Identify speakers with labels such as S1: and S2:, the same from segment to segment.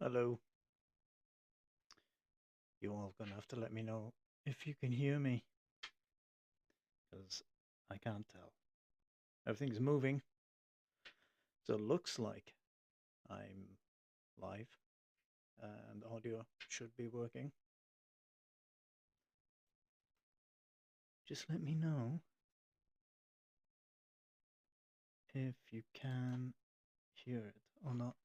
S1: Hello. You all gonna have to let me know if you can hear me, because I can't tell. Everything's moving, so it looks like I'm live and audio should be working. Just let me know if you can hear it or not,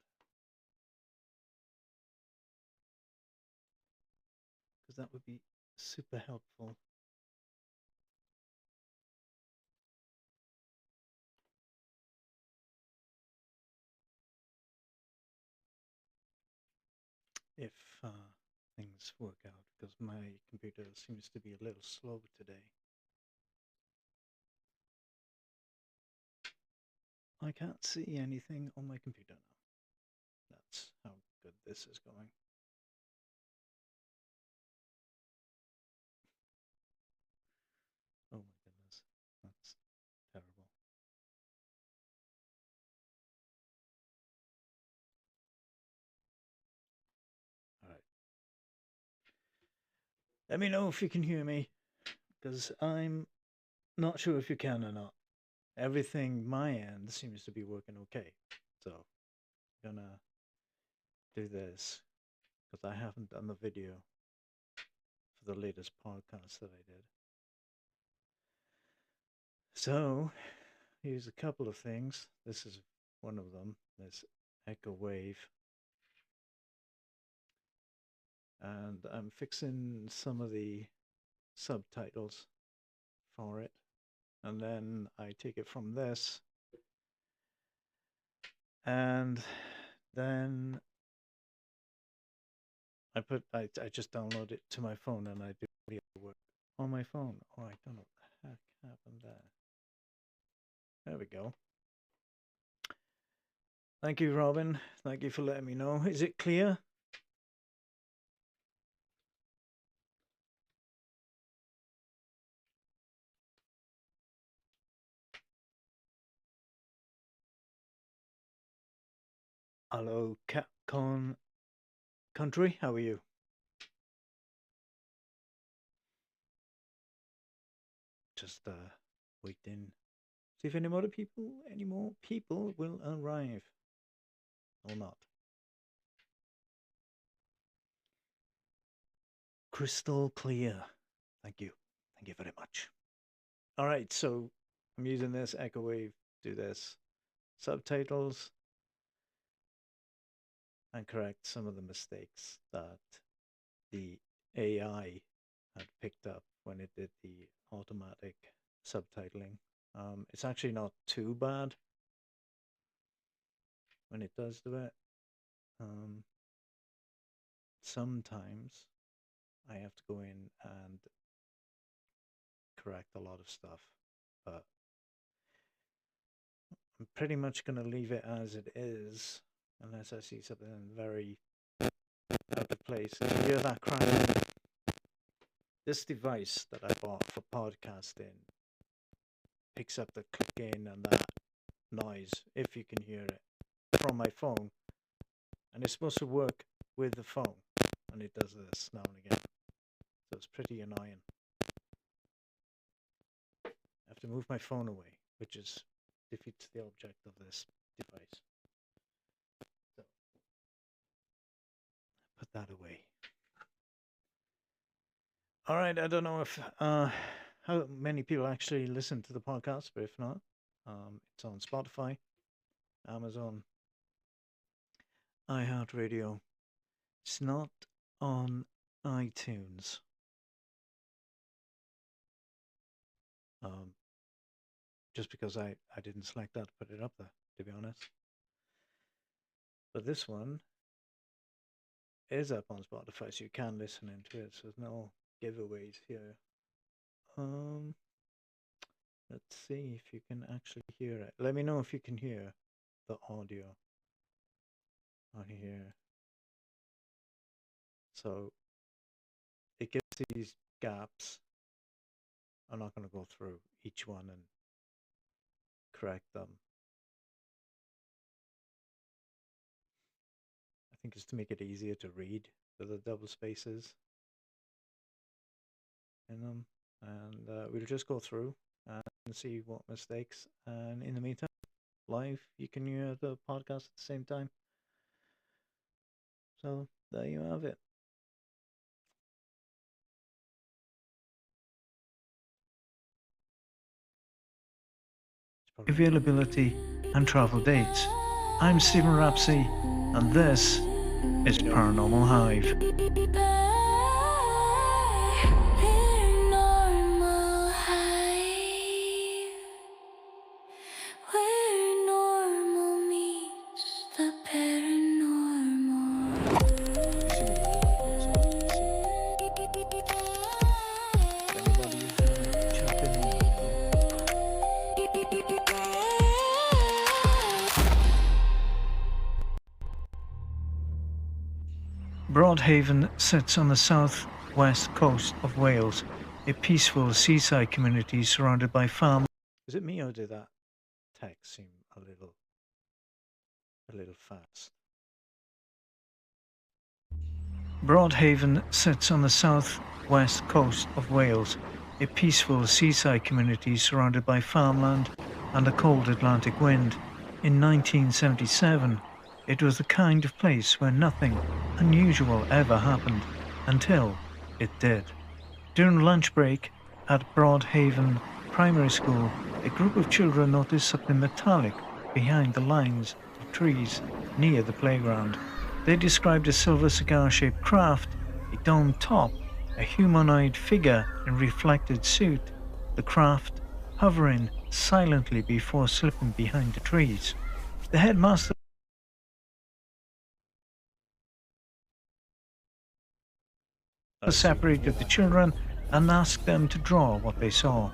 S1: because that would be super helpful. If things work out, because my computer seems to be a little slow today. I can't see anything on my computer now. That's how good this is going. Oh my goodness, that's terrible. All right. Let me know if you can hear me, because I'm not sure if you can or not. Everything my end seems to be working okay. So I'm gonna do this because I haven't done the video for the latest podcast that I did. So here's a couple of things. This is one of them. This echo wave. And I'm fixing some of the subtitles for it. And then I take it from this. And then I just download it to my phone and I do the work on my phone. Oh, I don't know what the heck happened there. There we go. Thank you, Robin. Thank you for letting me know. Is it clear? Hello, Capcom Country. How are you? Just waiting. See if any more people will arrive or not. Crystal clear. Thank you. Thank you very much. All right, so I'm using this echo wave. Do this subtitles and correct some of the mistakes that the AI had picked up when it did the automatic subtitling. It's actually not too bad when it does do it. Um, Sometimes I have to go in and correct a lot of stuff, but I'm pretty much going to leave it as it is unless I see something very out of place. If you hear that cracking, this device that I bought for podcasting picks up the clicking and that noise, if you can hear it, from my phone. And it's supposed to work with the phone. And it does this now and again. So it's pretty annoying. I have to move my phone away, which is defeats the object of this device. So put that away. All right, I don't know if how many people actually listen to the podcast, but if not, it's on Spotify, Amazon, iHeartRadio. It's not on iTunes. Um, just because I didn't select that to put it up there, to be honest. But this one is up on Spotify, so you can listen into it. So there's no giveaways here. Um, let's see if you can actually hear it. Let me know if you can hear the audio on here. So it gives these gaps. I'm not going to go through each one and correct them. think it's to make it easier to read with the double spaces in them. And we'll just go through and see what mistakes. And in the meantime, live, you can hear the podcast at the same time. So there you have it. Availability and travel dates. I'm Stephen Rapsey, and this is Paranormal Hive.
S2: Paranormal Hive, where normal meets the paranormal.
S1: Broadhaven sits on the south-west coast of Wales, a peaceful seaside community surrounded by farm. Is it me or did that text seem a little fast? Broadhaven sits on the south-west coast of Wales, a peaceful seaside community surrounded by farmland and a cold Atlantic wind. In 1977, it was the kind of place where nothing unusual ever happened, until it did. During lunch break at Broadhaven Primary School, a group of children noticed something metallic behind the lines of trees near the playground. They described a silver cigar-shaped craft, a domed top, a humanoid figure in reflected suit, the craft hovering silently before slipping behind the trees. The headmaster separated the children and asked them to draw what they saw.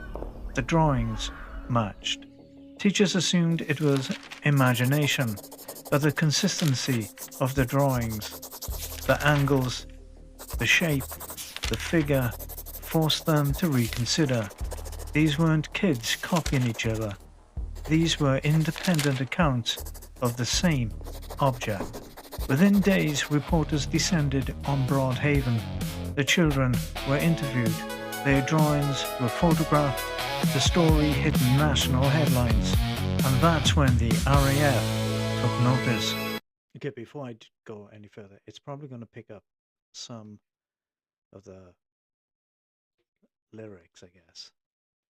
S1: The drawings matched. Teachers assumed it was imagination, but the consistency of the drawings, the angles, the shape, the figure, forced them to reconsider. These weren't kids copying each other. These were independent accounts of the same object. Within days, reporters descended on Broadhaven. The children were interviewed. Their drawings were photographed. The story hit national headlines. And that's when the RAF took notice. Okay, before I go any further, it's probably going to pick up some of the lyrics, I guess,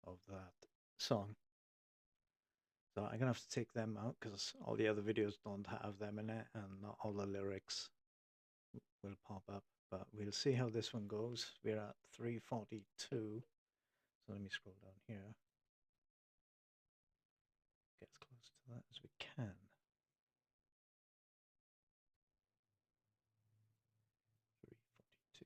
S1: of that song. So I'm going to have to take them out because all the other videos don't have them in it and not all the lyrics will pop up. But we'll see how this one goes. We're at 3:42. So let me scroll down here. Get as close to that as we can. 3:42.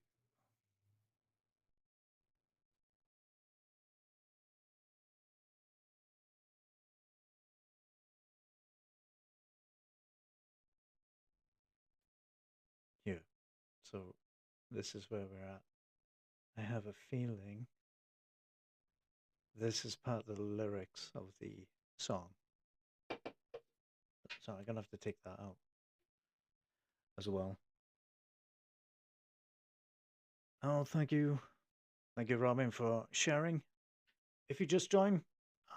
S1: Here. So this is where we're at. I have a feeling this is part of the lyrics of the song. So I'm going to have to take that out as well. Oh, thank you. Thank you, Robin, for sharing. If you just join,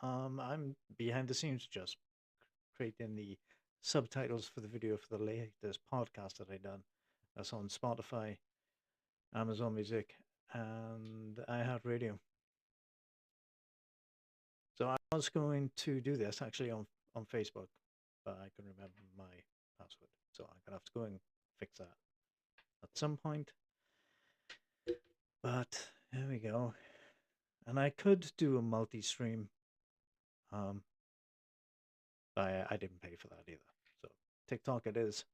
S1: I'm behind the scenes just creating the subtitles for the video for the latest podcast that I done. That's on Spotify, Amazon Music, and iHeartRadio. So I was going to do this actually on Facebook, but I couldn't remember my password. So I'm going to have to go and fix that at some point. But there we go. And I could do a multi-stream. But I didn't pay for that either. So TikTok it is.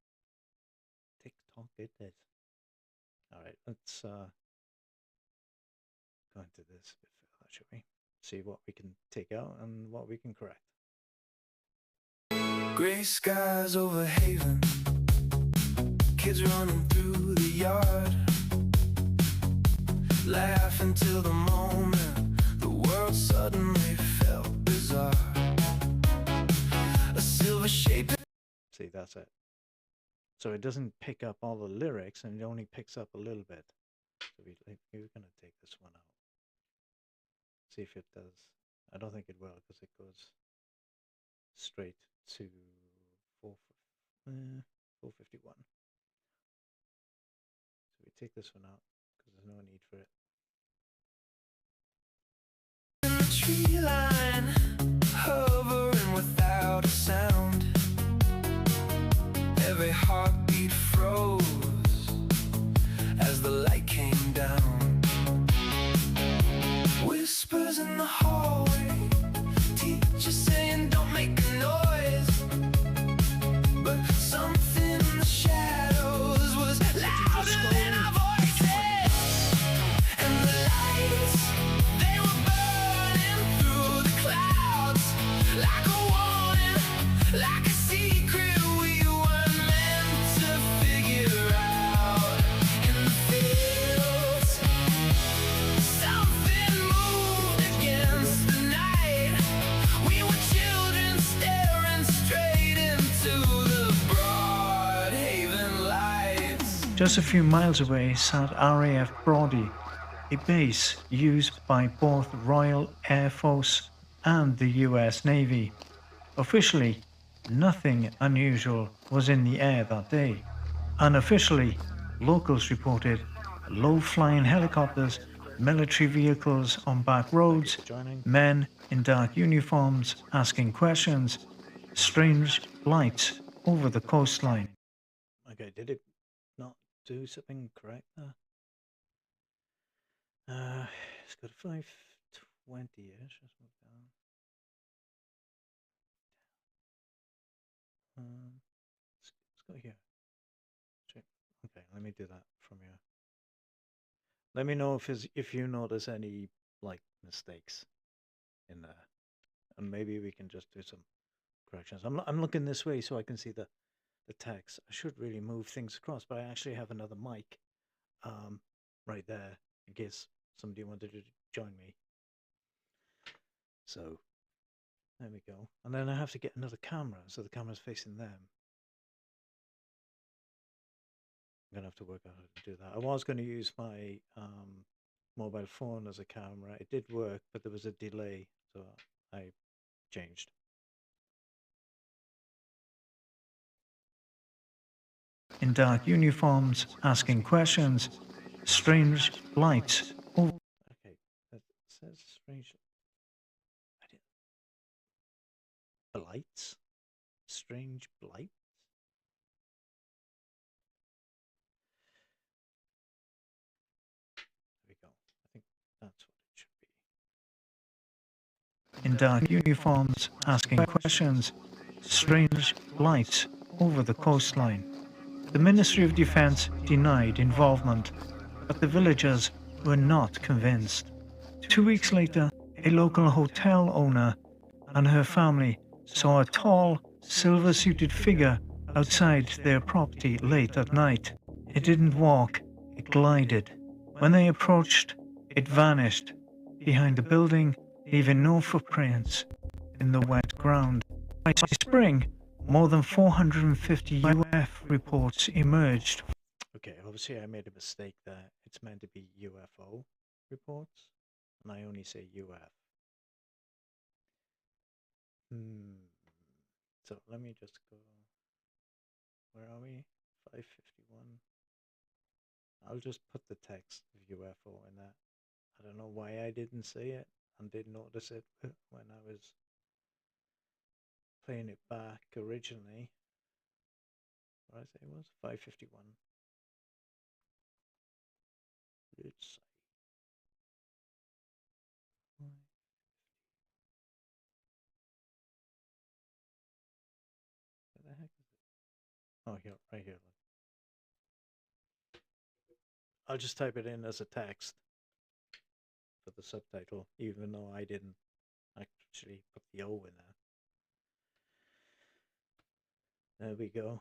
S1: TikTok it is. All right, let's go into this bit further, shall we? See what we can take out and what we can correct.
S3: Gray skies over Haven, kids running through the yard, laughing till the moment the world suddenly felt bizarre. A silver shape.
S1: See, that's it. So it doesn't pick up all the lyrics, and it only picks up a little bit. So we're going to take this one out. See if it does. I don't think it will, because it goes straight to 451. So we take this one out, because there's no need for it.
S3: In the tree line, hovering without a sound. Every heartbeat froze as the light came down. Whispers in the hallway, teacher saying don't make a noise. But something in the shadows was louder than our voices. And the lights, they were burning through the clouds, like a warning, like a secret we weren't meant to figure out. In the fields, something moved against the night. We were children staring straight into the broad haven lights.
S1: Just a few miles away sat RAF Brody, a base used by both Royal Air Force and the US Navy. Officially, nothing unusual was in the air that day. Unofficially, locals reported low-flying helicopters, military vehicles on back roads, men in dark uniforms asking questions, strange lights over the coastline. Okay, did it not do something correct there? It's got 520-ish. Let's move down. Let's go here. Check. Okay, let me do that from here. Let me know if you notice any like mistakes in there, and maybe we can just do some corrections. I'm looking this way so I can see the text. I should really move things across, but I actually have another mic right there in case somebody wanted to join me. So there we go. And then I have to get another camera, so the camera's facing them. I'm gonna have to work out how to do that. I was going to use my mobile phone as a camera. It did work, but there was a delay, so I changed. In dark uniforms, asking questions, strange lights. Oh, okay, that says strange. I didn't. Blights? Strange blights? There we go. I think that's what it should be. In dark uniforms, asking questions, strange lights over the coastline. The Ministry of Defense denied involvement, but the villagers were not convinced. 2 weeks later, a local hotel owner and her family saw a tall, silver-suited figure outside their property late at night. It didn't walk, it glided. When they approached, it vanished behind the building, leaving no footprints in the wet ground. By spring, more than 450 UF reports emerged. Okay, obviously I made a mistake there. It's meant to be UFO reports, and I only say UF. So let me just go. Where are we? 551. I'll just put the text of UFO in that. I don't know why I didn't say it and didn't notice it when I was playing it back originally. What did I say it was? 551. Let's where the heck is it? Oh, here, right here. I'll just type it in as a text for the subtitle, even though I didn't actually put the O in there. There we go.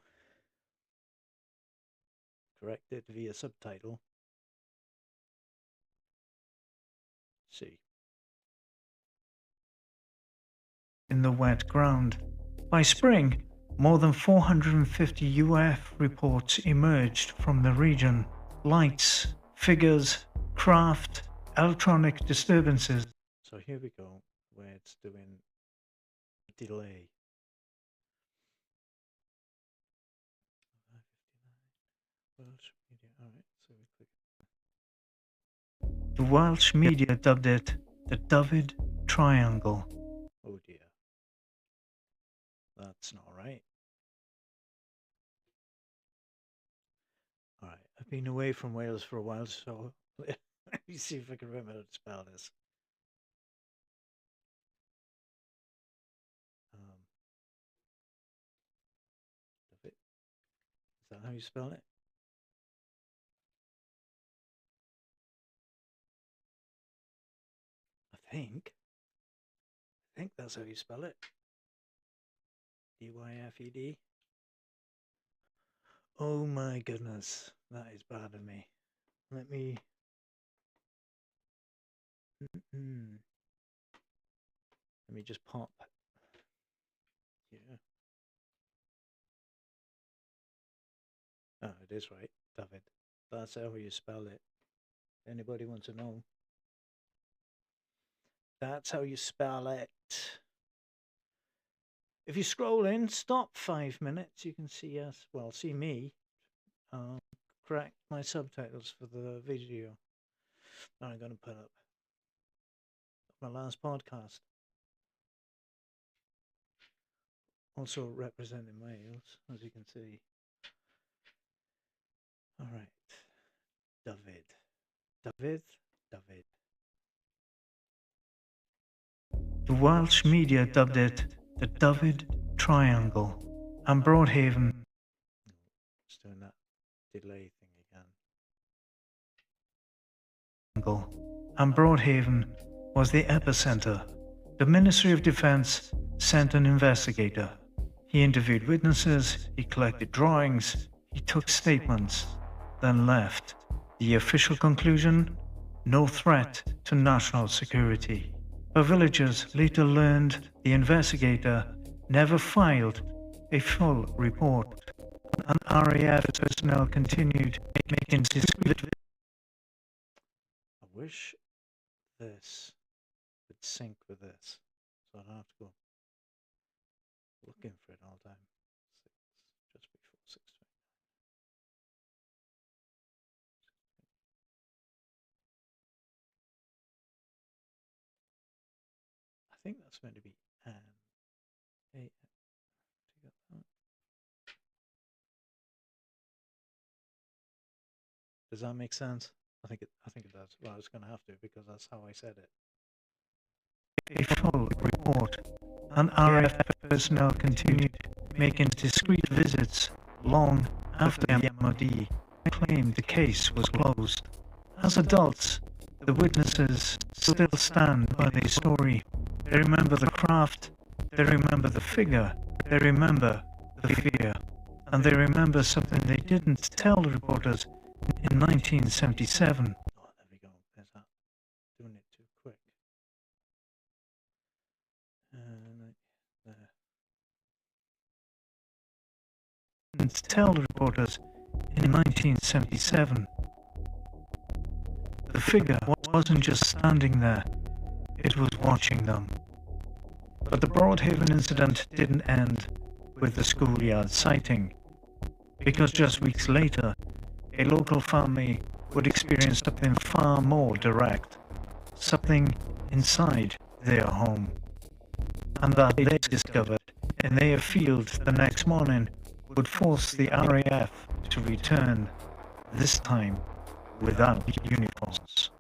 S1: Corrected via subtitle. See. In the wet ground. By spring, More than 450 UF reports emerged from the region. Lights, figures, craft, electronic disturbances. So here we go, where it's doing delay. Welsh media. All right, so we click. The Welsh media dubbed it the David Triangle. Oh dear. That's not right. All right, I've been away from Wales for a while, so let me see if I can remember how to spell this. David. Is that how you spell it? I think that's how you spell it. Dyfed. Oh my goodness, that is bad of me. Let me. Let me just pop. Yeah. Oh, it is right, David. That's how you spell it. Anybody want to know? That's how you spell it. If you scroll in, stop 5 minutes, you can see us. Well, see me. Correct my subtitles for the video that I'm going to put up. My last podcast. Also representing Wales, as you can see. All right. David. The Welsh media dubbed it the David Triangle, and Broadhaven. Just doing that delay thing again. And Broadhaven was the epicenter. The Ministry of Defense sent an investigator. He interviewed witnesses, he collected drawings, he took statements, then left. The official conclusion? No threat to national security. But villagers later learned the investigator never filed a full report, and RAF personnel continued making discreet. I wish this would sync with this, so I don't have to go looking for it all the time. Just before 6:20. I think that's meant to be Anne. Hey, does that make sense? I think it does. Well, it's going to have to because that's how I said it. A full report, and RAF personnel continued making discreet visits long after the MOD claimed the case was closed. As adults, the witnesses still stand by their story. They remember the craft, they remember the figure, they remember the fear, and they remember something they didn't tell the reporters in 1977. Oh, there we go. There's that. Doing it too quick. There. Didn't tell the reporters in 1977. The figure wasn't just standing there, it was watching them. But the Broadhaven incident didn't end with the schoolyard sighting, because just weeks later, a local family would experience something far more direct, something inside their home. And that they discovered in their field the next morning would force the RAF to return, this time without uniforms.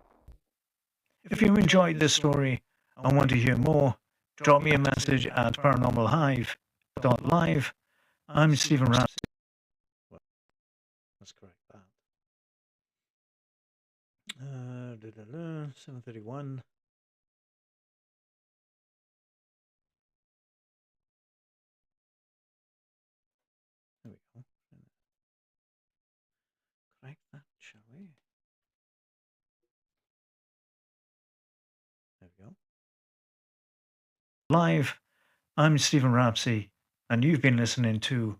S1: If you enjoyed this story and want to hear more, drop me a message at paranormalhive.live. I'm Stephen Ramsey. Well, let's correct that. 7:31. There we go. Correct that, shall we? There we go. Live, I'm Stephen Ramsey, and you've been listening to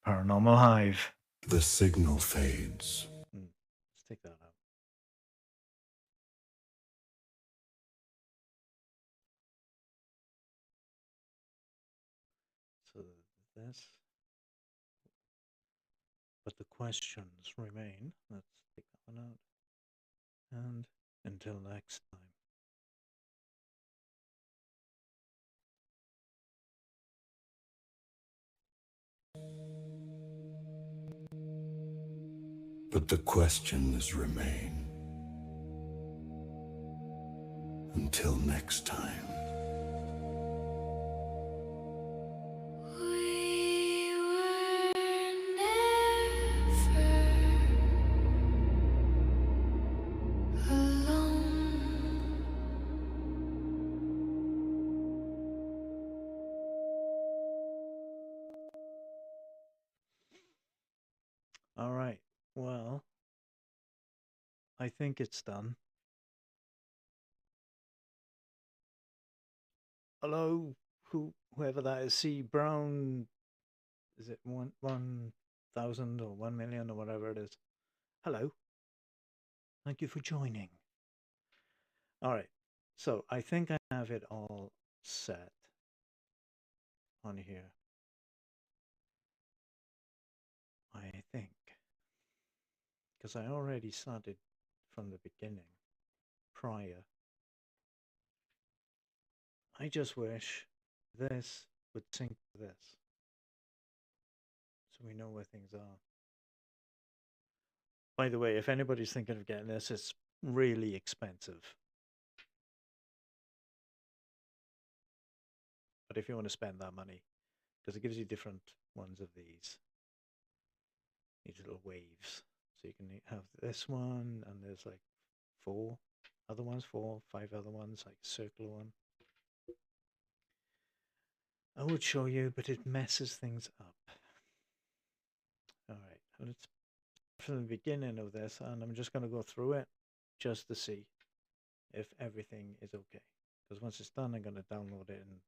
S1: Paranormal Hive.
S3: The signal fades.
S1: Let's take that out. So this, but the questions remain. Let's take that one out. And until next time.
S3: But the questions remain. Until next time.
S2: We were never alone.
S1: All right. Well, I think it's done. Hello, whoever that is, C Brown. Is it 1,000 or 1,000,000 or whatever it is? Hello. Thank you for joining. All right. So I think I have it all set on here. I think. Because I already started from the beginning, prior. I just wish this would sync to this. So we know where things are. By the way, if anybody's thinking of getting this, it's really expensive. But if you want to spend that money, because it gives you different ones of these little waves. So you can have this one, and there's like 4 other ones, 4, 5 other ones, like a circular one. I would show you, but it messes things up. All right, let's from the beginning of this, and I'm just going to go through it just to see if everything is okay. Because once it's done, I'm going to download it and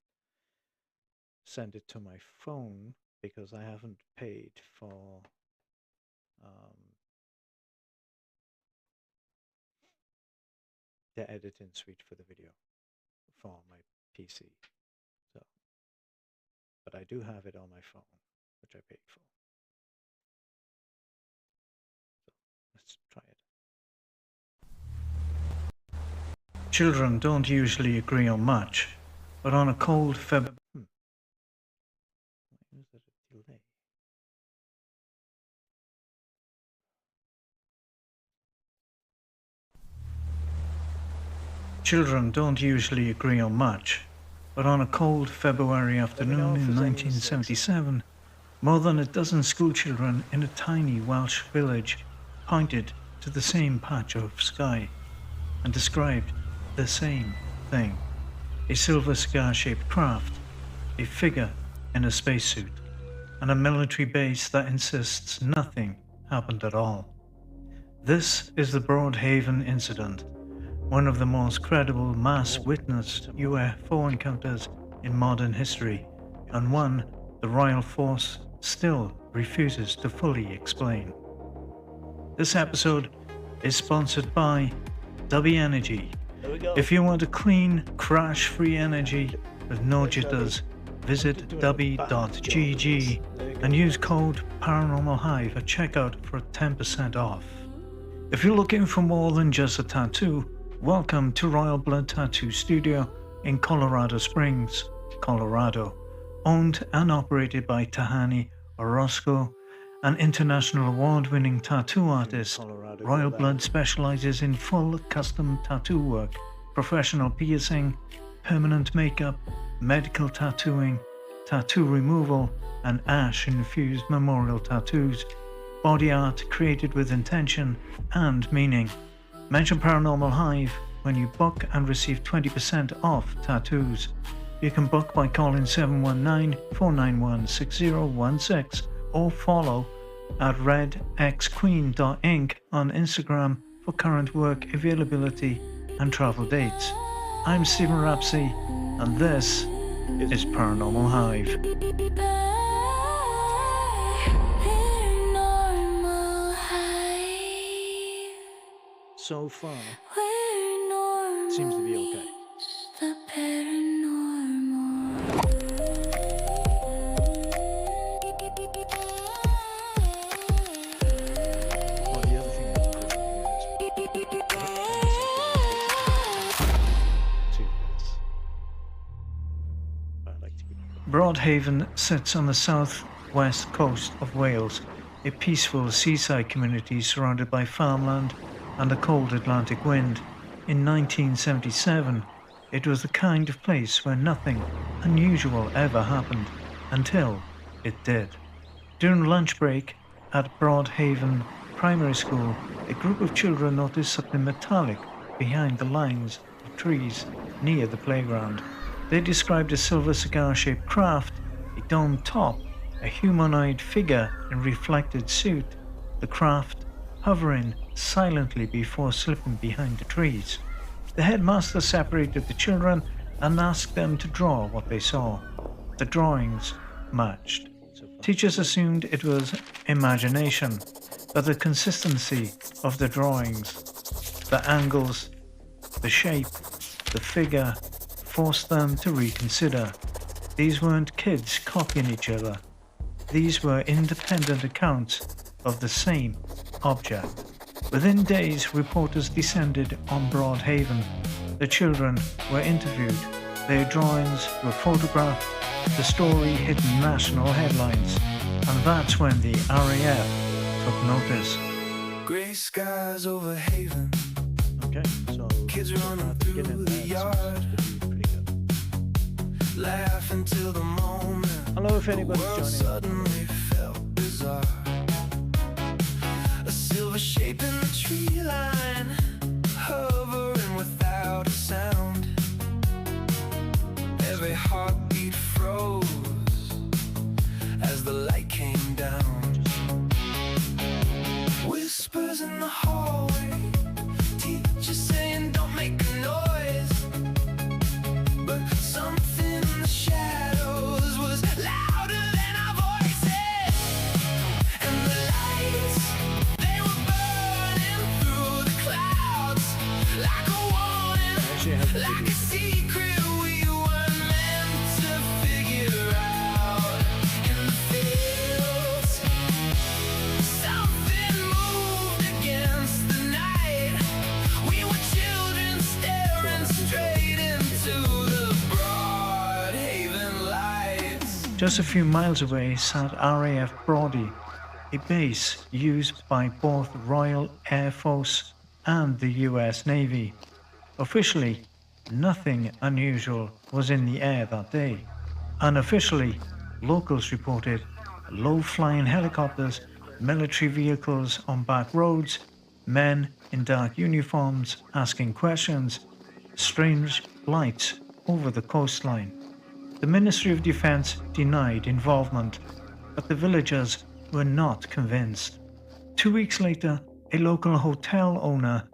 S1: send it to my phone, because I haven't paid for the editing suite for the video for my PC. So, but I do have it on my phone, which I paid for. So let's try it. Children don't usually agree on much, but on a cold Feb. Why is there a delay? Children don't usually agree on much, but on a cold February afternoon in 1977, more than a dozen schoolchildren in a tiny Welsh village pointed to the same patch of sky and described the same thing: a silver cigar-shaped craft, a figure in a spacesuit, and a military base that insists nothing happened at all. This is the Broadhaven incident, one of the most credible mass-witnessed UFO encounters in modern history, and one the Royal Force still refuses to fully explain. This episode is sponsored by W Energy. If you want a clean, crash-free energy with no jitters, visit w.gg and use code Paranormal Hive at checkout for 10% off. If you're looking for more than just a tattoo, welcome to Royal Blood Tattoo Studio in Colorado Springs, Colorado. Owned and operated by Tahani Orozco, an international award-winning tattoo artist. Royal Blood specializes in full custom tattoo work, professional piercing, permanent makeup, medical tattooing, tattoo removal, and ash-infused memorial tattoos. Body art created with intention and meaning. Mention Paranormal Hive when you book and receive 20% off tattoos. You can book by calling 719-491-6016 or follow at redxqueen.inc on Instagram for current work availability and travel dates. I'm Stephen Rapsey, and this is Paranormal Hive. so far
S2: Where normal
S1: seems to be okay.
S2: meets the paranormal.
S1: Well, the other thing that's important here is to this. I like to keep Broadhaven sits on the south-west coast of Wales, a peaceful seaside community surrounded by farmland and a cold Atlantic wind. In 1977, it was the kind of place where nothing unusual ever happened until it did. During lunch break at Broadhaven Primary School, a group of children noticed something metallic behind the lines of trees near the playground. They described a silver cigar-shaped craft, a domed top, a humanoid figure in reflected suit, the craft hovering silently before slipping behind the trees. The headmaster separated the children and asked them to draw what they saw. The drawings matched. Teachers assumed it was imagination, but the consistency of the drawings, the angles, the shape, the figure, forced them to reconsider. These weren't kids copying each other. These were independent accounts of the same object. Within days, reporters descended on Broadhaven. The children were interviewed. Their drawings were photographed. The story hit national headlines. And that's when the RAF took notice.
S3: Gray skies over Haven.
S1: Okay, so
S3: Kids running through the yard.
S1: Pretty good.
S3: Laugh until the moment.
S1: Hello, if
S3: The
S1: anybody's
S3: world
S1: joining.
S3: suddenly felt bizarre. A silver shape in the tree line, hovering without a sound. Every heartbeat froze as the light came down. Whispers in the hallway, teacher saying don't make a noise. But something in the shadows was louder than our voices. And the lights, they were burning through the clouds like a warning,
S1: Actually, I have a
S3: like a
S1: video.
S3: secret we weren't meant to figure out. In the fields, something moved against the night. We were children staring straight into the Broadhaven lights.
S1: Just a few miles away sat RAF Brodie, a base used by both Royal Air Force and the US Navy. Officially, nothing unusual was in the air that day. Unofficially, locals reported low-flying helicopters, military vehicles on back roads, men in dark uniforms asking questions, strange lights over the coastline. The Ministry of Defense denied involvement, but the villagers were not convinced. 2 weeks later, a local hotel owner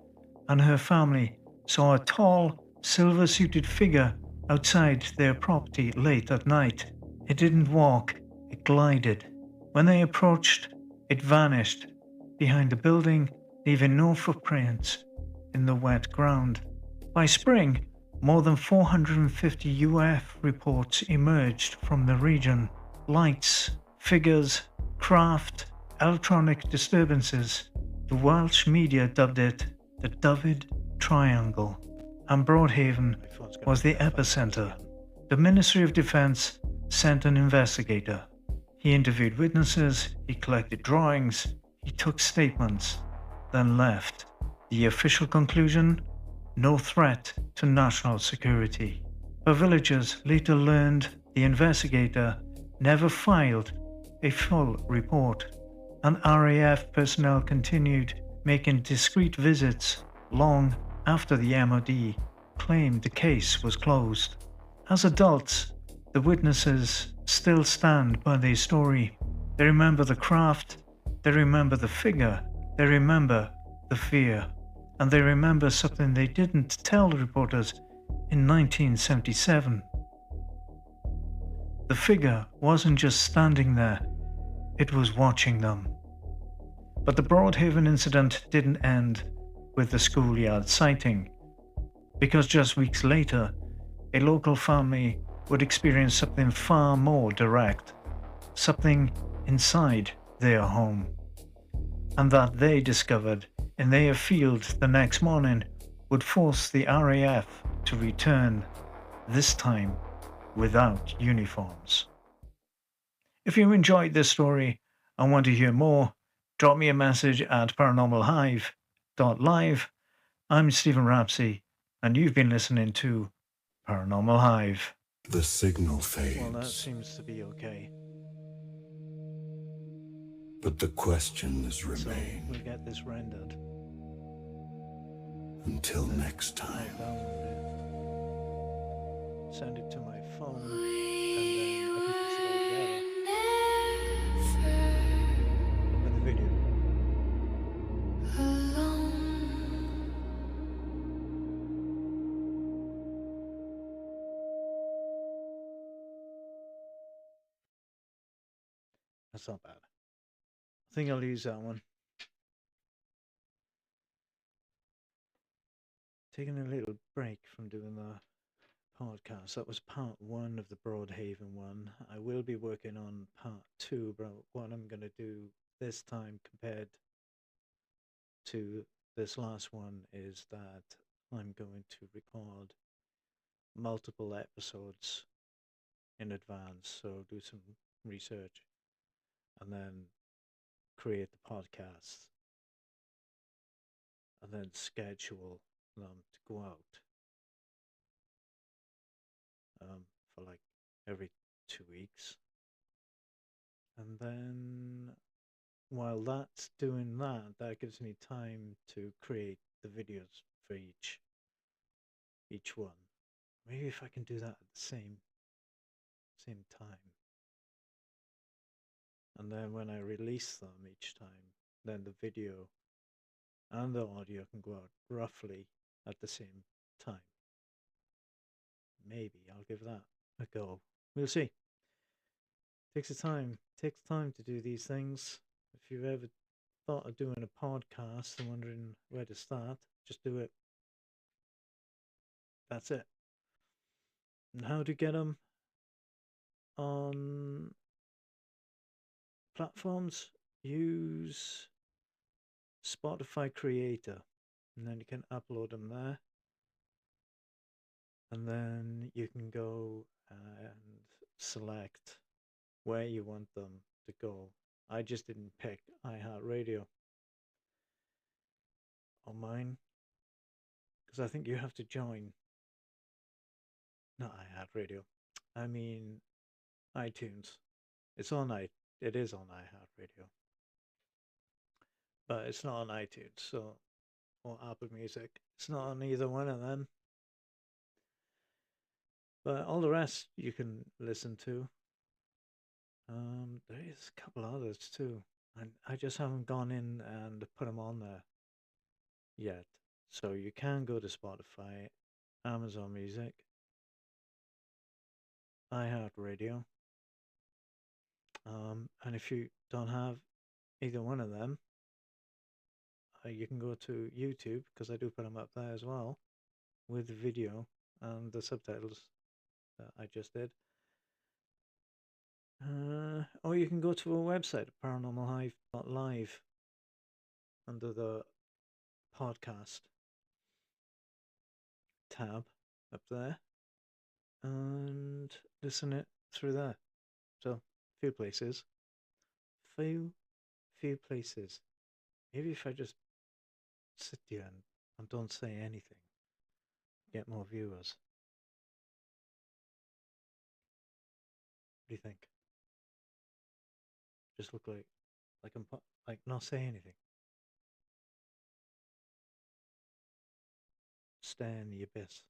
S1: and her family saw a tall, silver-suited figure outside their property late at night. It didn't walk, it glided. When they approached, it vanished behind the building, leaving no footprints in the wet ground. By spring, more than 450 UF reports emerged from the region. Lights, figures, craft, electronic disturbances. The Welsh media dubbed it the Dyfed Triangle, and Broadhaven was the epicenter. The Ministry of Defense sent an investigator. He interviewed witnesses, he collected drawings, he took statements, then left. The official conclusion? No threat to national security. But villagers later learned the investigator never filed a full report, and RAF personnel continued making discreet visits long after the MOD claimed the case was closed. As adults, the witnesses still stand by their story. They remember the craft, they remember the figure, they remember the fear, and they remember something they didn't tell reporters in 1977. The figure wasn't just standing there, it was watching them. But the Broadhaven incident didn't end with the schoolyard sighting, because just weeks later, a local family would experience something far more direct, something inside their home, and that they discovered in their field the next morning would force the RAF to return, this time without uniforms. If you enjoyed this story and want to hear more, drop me a message at paranormalhive.live. I'm Stephen Rapsey, and you've been listening to Paranormal Hive.
S3: The signal
S1: Well, that
S3: fades,
S1: seems to be okay.
S3: but the questions
S1: So
S3: remain.
S1: we'll get this rendered.
S3: Until next
S1: I'll
S3: time.
S1: download it, send it to my phone, and then I can piece it all together with the video. That's not bad. I think I'll use that one. Taking a little break from doing the podcast. That was part one of the Broadhaven one. I will be working on part two, but what I'm going to do this time compared to this last one is that I'm going to record multiple episodes in advance. So do some research and then create the podcast and then schedule them to go out for like every 2 weeks. And then while that's doing that, that gives me time to create the videos for each one. Maybe if I can do that at the same time. And then when I release them each time, then the video and the audio can go out roughly at the same time. Maybe I'll give that a go. We'll see. Takes time to do these things. If you've ever thought of doing a podcast and wondering where to start, just do it. That's it. And how to get them on platforms? Use Spotify Creator, and then you can upload them there. And then you can go and select where you want them to go. I just didn't pick iHeartRadio on mine because I think you have to join. Not iHeartRadio. I mean iTunes. It is on iHeartRadio, but it's not on iTunes. So or Apple Music. It's not on either one of them. But all the rest you can listen to. There is a couple others too. And I just haven't gone in and put them on there yet. So you can go to Spotify, Amazon Music, iHeartRadio. And if you don't have either one of them, you can go to YouTube because I do put them up there as well with the video and the subtitles that I just did. Or you can go to our website, paranormalhive.live, under the podcast tab up there, and listen it through there. So, few places. Few places. Maybe if I just sit here and don't say anything, get more viewers. What do you think? Just look like I'm like not say anything. Stare in the abyss.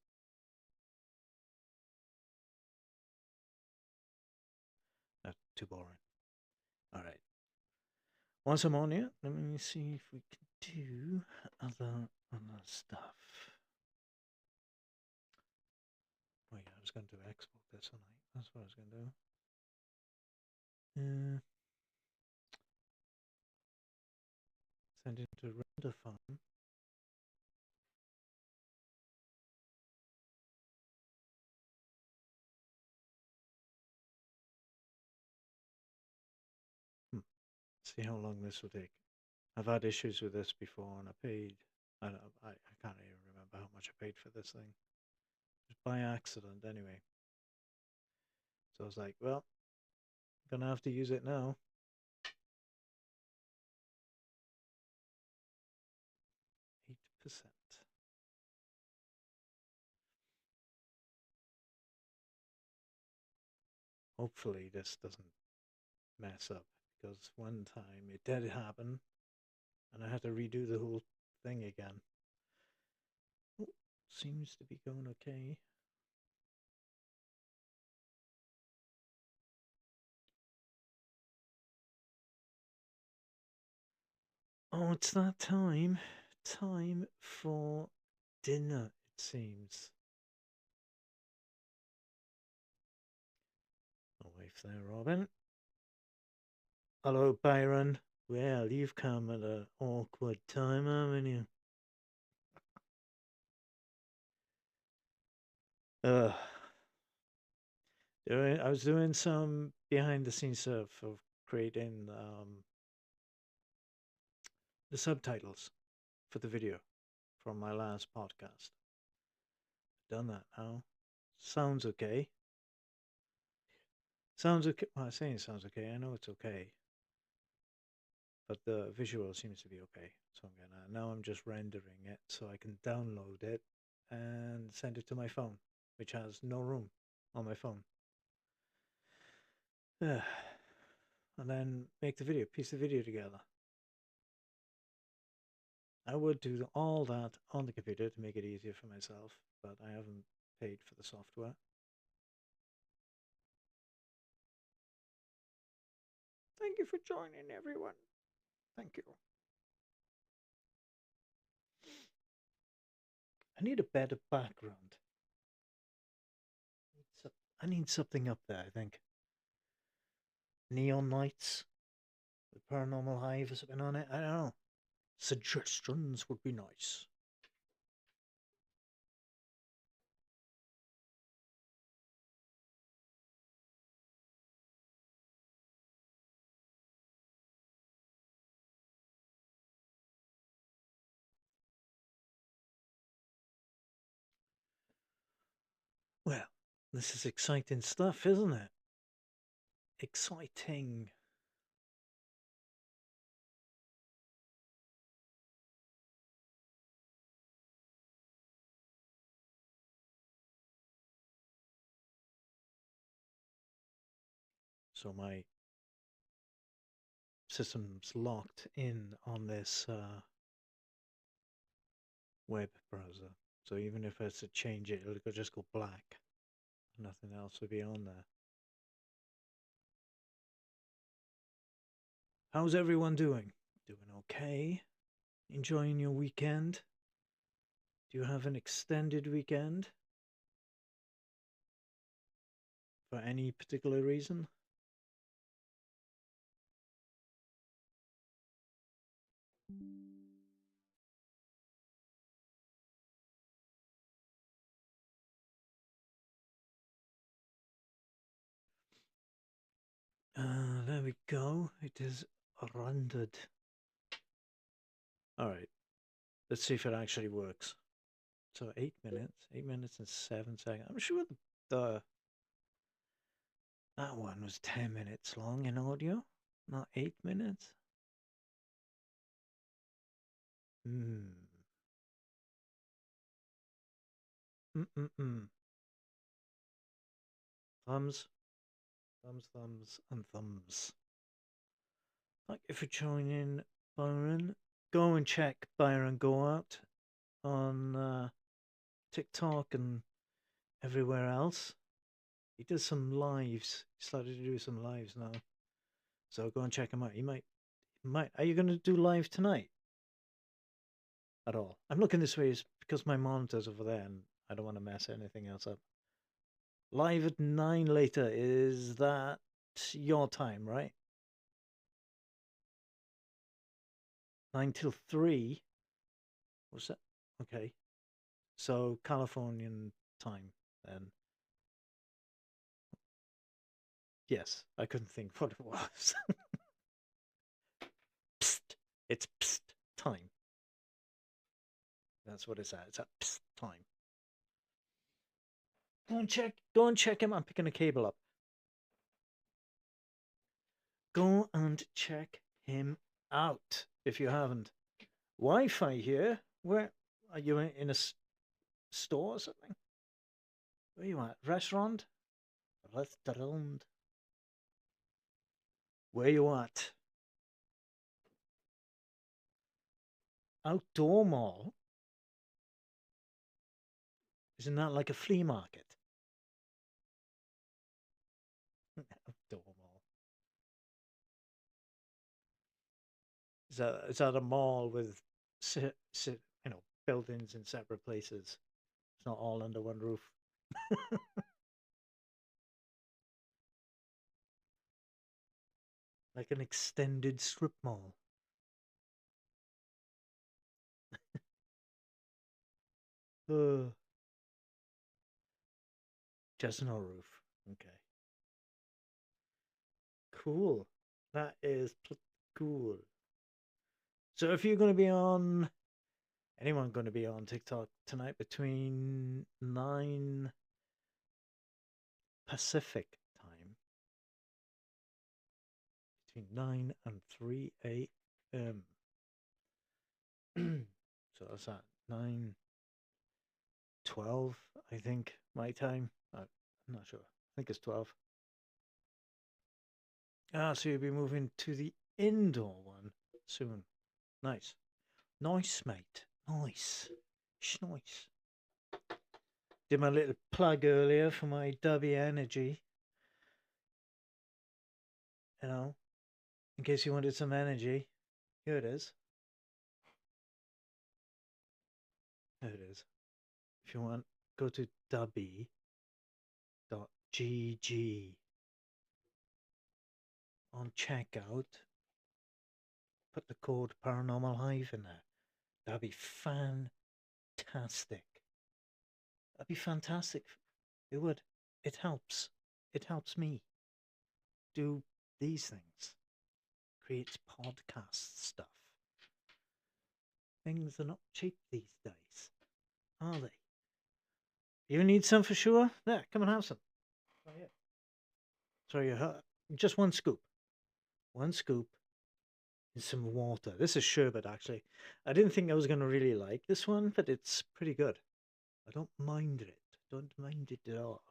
S1: Not too boring. All right. Once I'm on here, let me see if we can do other stuff. Wait, I was going to export this tonight. That's what I was going to do. Send it to render farm. See how long this will take. I've had issues with this before, and I paid. I can't even remember how much I paid for this thing. It was by accident, anyway. So I was like, well, I'm gonna have to use it now. 8%. Hopefully this doesn't mess up, because one time it did happen and I had to redo the whole thing again. Oh, seems to be going okay. Oh, it's that time. Time for dinner, it seems. No wife there, Robin. Hello, Byron. Well, you've come at an awkward time, haven't you? Ugh. I was doing some behind the scenes stuff of creating the subtitles for the video from my last podcast. Done that now. Sounds okay. Sounds okay. Well, I'm saying it sounds okay. I know it's okay. But the visual seems to be okay. So now I'm just rendering it so I can download it and send it to my phone, which has no room on my phone. And then make the video, piece the video together. I would do all that on the computer to make it easier for myself, but I haven't paid for the software. Thank you for joining, everyone. Thank you. I need a better background. I need something up there, I think. Neon lights with Paranormal Hive or something on it. I don't know. Suggestions would be nice. Well, this is exciting stuff, isn't it? Exciting. So my system's locked in on this web browser. So even if I was to change it, it'll just go black. Nothing else will be on there. How's everyone doing? Doing okay? Enjoying your weekend? Do you have an extended weekend? For any particular reason? There we go. It is rendered. Alright. Let's see if it actually works. So 8 minutes. 8 minutes and 7 seconds. I'm sure the that one was 10 minutes long in audio. Not 8 minutes. Hmm. Mm-mm-mm. Thumbs. Thumbs, and thumbs. Thank you for joining, Byron. Go and check Byron Go Out on TikTok and everywhere else. He does some lives. He started to do some lives now. So go and check him out. He might. Are you going to do live tonight? At all? I'm looking this way because my monitor's over there and I don't want to mess anything else up. Live at 9 later. Is that your time, right? 9 till 3? What's that? Okay. So Californian time then. Yes, I couldn't think what it was. It's psst time. That's what it's at. It's at psst time. Go and check him. I'm picking a cable up. Go and check him out if you haven't. Wi-Fi here. Where are you in a store or something? Where are you at? Restaurant? Restaurant. Where you at? Outdoor mall? Isn't that like a flea market? Outdoor mall. Is that a mall with buildings in separate places? It's not all under one roof. Like an extended strip mall. Just no roof. Okay. Cool. That is cool. So if you're going to be on, anyone going to be on TikTok tonight between 9 Pacific time, between 9 and 3 a.m. So that's at 9:12, I think, my time. I'm not sure. I think it's 12. So you'll be moving to the indoor one soon. Nice. Nice, mate. Nice. Schnoice. Did my little plug earlier for my W energy. You know, in case you wanted some energy. Here it is. There it is. If you want, go to dubby.gg. On checkout, put the code Paranormal Hive in there. That'd be fantastic. That'd be fantastic. It would. It helps. It helps me do these things. Creates podcast stuff. Things are not cheap these days, are they? You need some for sure? There, come and have some. Oh, yeah. Sorry, just one scoop. One scoop and some water. This is sherbet, actually. I didn't think I was going to really like this one, but it's pretty good. I don't mind it. Don't mind it at all.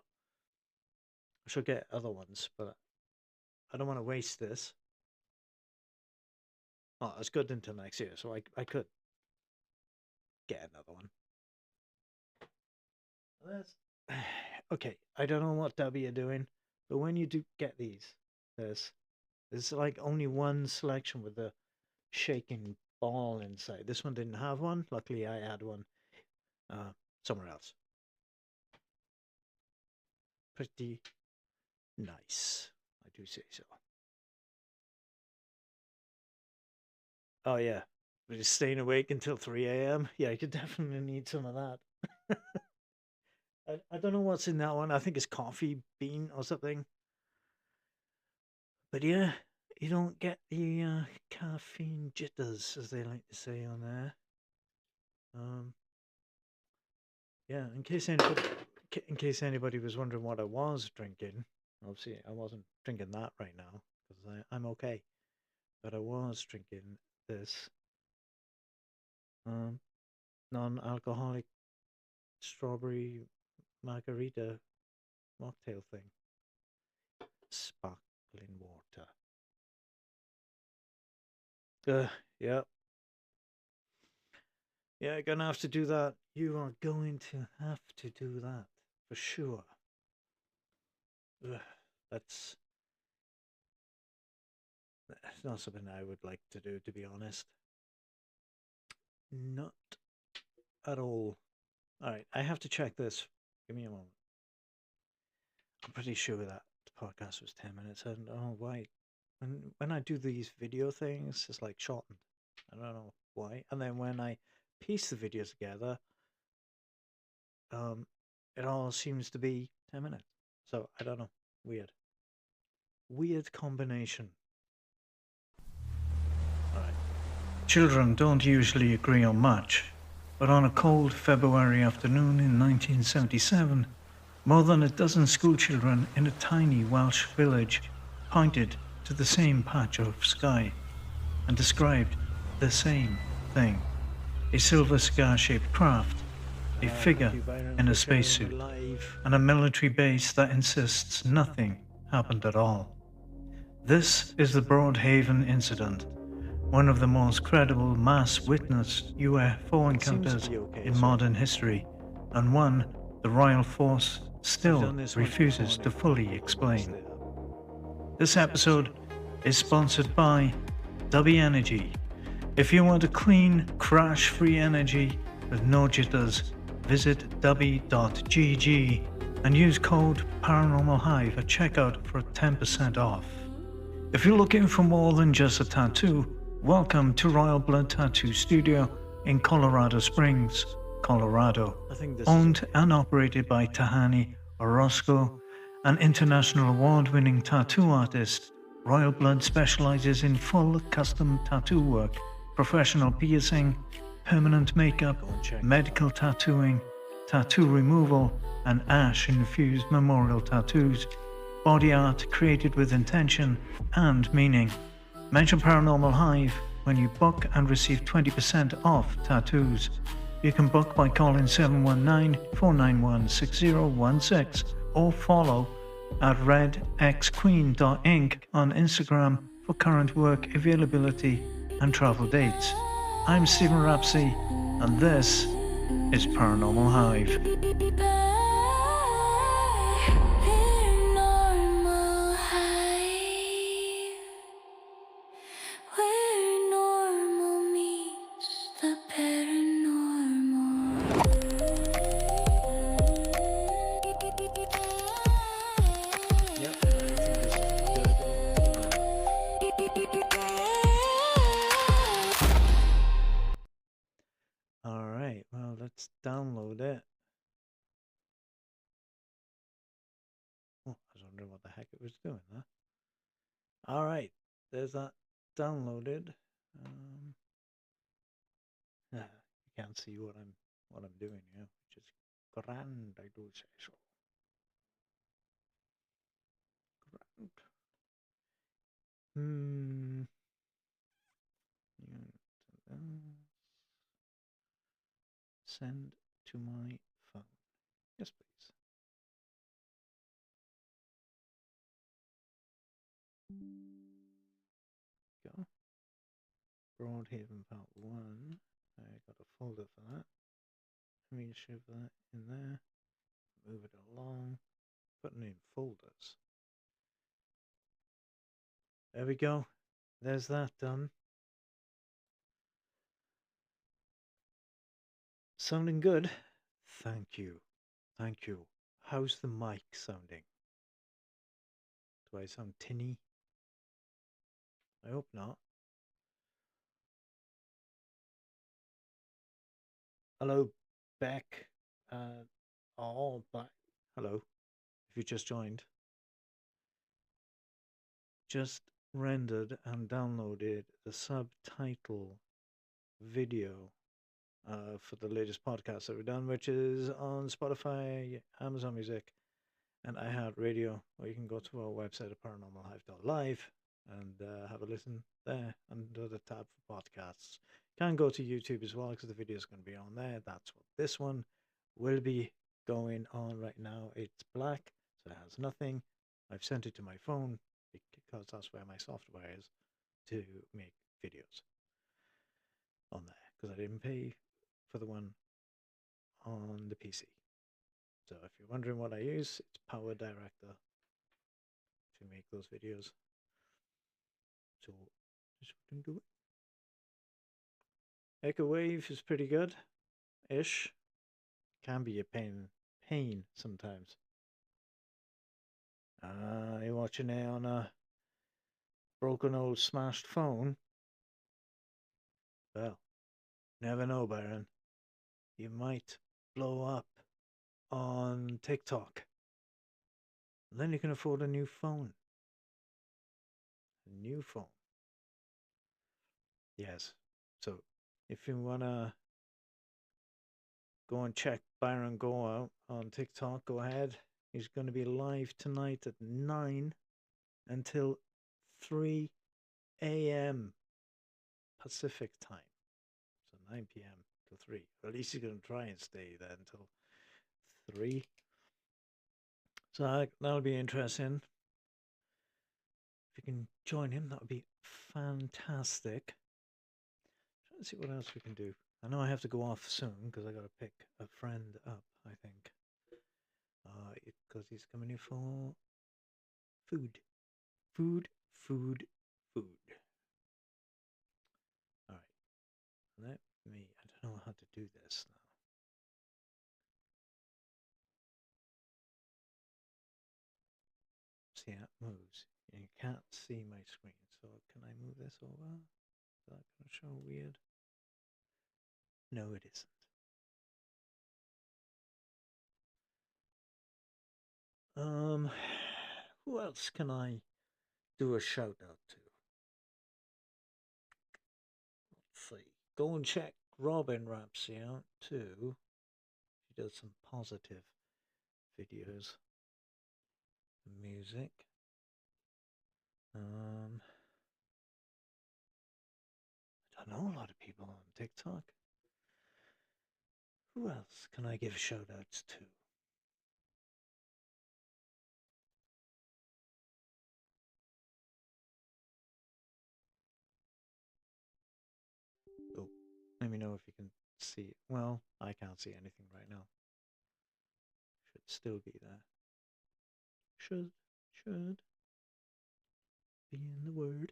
S1: I should get other ones, but I don't want to waste this. Oh, it's good until next year, so I could get another one. Okay, I don't know what W you're doing, but when you do get these, there's like only one selection with the shaking ball inside. This one didn't have one. Luckily, I had one somewhere else. Pretty nice, I do say so. Oh yeah, but just staying awake until 3 a.m. Yeah, you could definitely need some of that. I don't know what's in that one. I think it's coffee bean or something. But yeah, you don't get the caffeine jitters, as they like to say on there. Yeah, in case anybody was wondering what I was drinking, obviously I wasn't drinking that right now because I'm okay. But I was drinking this non-alcoholic strawberry margarita mocktail thing. Sparkling water. Yeah. Yeah, you're gonna have to do that. You are going to have to do that for sure. That's not something I would like to do, to be honest. Not at all. Alright, I have to check this. Give me a moment. I'm pretty sure that the podcast was 10 minutes. I don't know why. When I do these video things, it's like shortened. I don't know why. And then when I piece the videos together, it all seems to be 10 minutes. So I don't know. Weird. Weird combination. Alright. Children don't usually agree on much, but on a cold February afternoon in 1977, more than a dozen schoolchildren in a tiny Welsh village pointed to the same patch of sky and described the same thing: a silver cigar-shaped craft, a figure in a spacesuit, and a military base that insists nothing happened at all. This is the Broadhaven incident, one of the most credible mass-witnessed UFO encounters in modern history, and one the Royal Force still refuses to fully explain. This episode is sponsored by W Energy. If you want a clean, crash-free energy with no jitters, visit w.gg and use code ParanormalHive at checkout for 10% off. If you're looking for more than just a tattoo, welcome to Royal Blood Tattoo Studio in Colorado Springs, Colorado. Owned and operated by Tahani Orozco, an international award-winning tattoo artist, Royal Blood specializes in full custom tattoo work, professional piercing, permanent makeup, medical tattooing, tattoo removal, and ash-infused memorial tattoos. Body art created with intention and meaning. Mention Paranormal Hive when you book and receive 20% off tattoos. You can book by calling 719-491-6016 or follow at redxqueen.inc on Instagram for current work availability and travel dates. I'm Stephen Rapsey, and this is Paranormal Hive.
S2: Paranormal Hive, where normal meets the paranormal.
S1: Yep, I think this is good. Alright, well, let's download it. Oh, I was wondering what the heck it was doing there. Alright, there's that downloaded. You can't see what I'm doing here, which is grand, I do say so. Grand. Yeah, send to my phone. Yes, please. Go. Broadhaven Part 1. I got a folder for that. Let me shove that in there. Move it along. Putting in folders. There we go. There's that done. Sounding good. Thank you. Thank you. How's the mic sounding? Do I sound tinny? I hope not. Hello, Beck. All back. Hello. If you just joined. Just rendered and downloaded the subtitle video for the latest podcast that we've done, which is on Spotify, Amazon Music, and iHeartRadio, or you can go to our website at paranormalhive.live and have a listen there under the tab for podcasts. You can go to YouTube as well because the video is going to be on there. That's what this one will be going on right now. It's black, so it has nothing. I've sent it to my phone because that's where my software is to make videos on there, because I didn't pay for the one on the PC. So if you're wondering what I use, it's Power Director to make those videos. So this wouldn't do it. Echo Wave is pretty good ish. Can be a pain sometimes. You're watching it on a broken old smashed phone. Well, never know, Baron. You might blow up on TikTok. And then you can afford a new phone. A new phone. Yes. So if you wanna go and check Byron Go out on TikTok, go ahead. He's going to be live tonight at 9 until 3 a.m. Pacific time. So 9 p.m. till 3. Or at least he's going to try and stay there until 3. So that'll be interesting. If you can join him, that would be fantastic. Trying to see what else we can do. I know I have to go off soon because I got to pick a friend up, I think. Because he's coming here for food. Food, food, food. All right. Let me. I don't know how to do this now. See how it moves. And you can't see my screen. So can I move this over? Is that going to show weird? No, it isn't. Who else can I do a shout out to? Let's see. Go and check Robin Ramsey out too. She does some positive videos. Music. I don't know a lot of people on TikTok. Who else can I give shout outs to? Oh, let me know if you can see it. Well, I can't see anything right now. Should still be there. Should be in the word.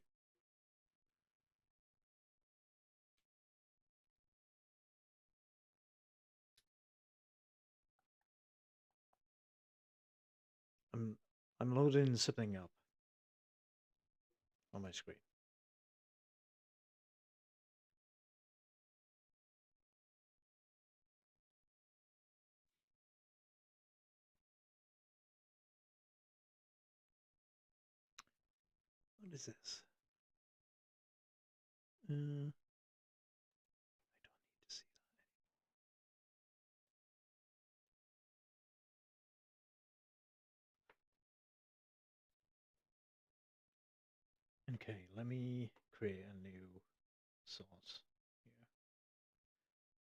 S1: I'm loading something up on my screen. What is this? I don't need to see that. Okay, let me create a new source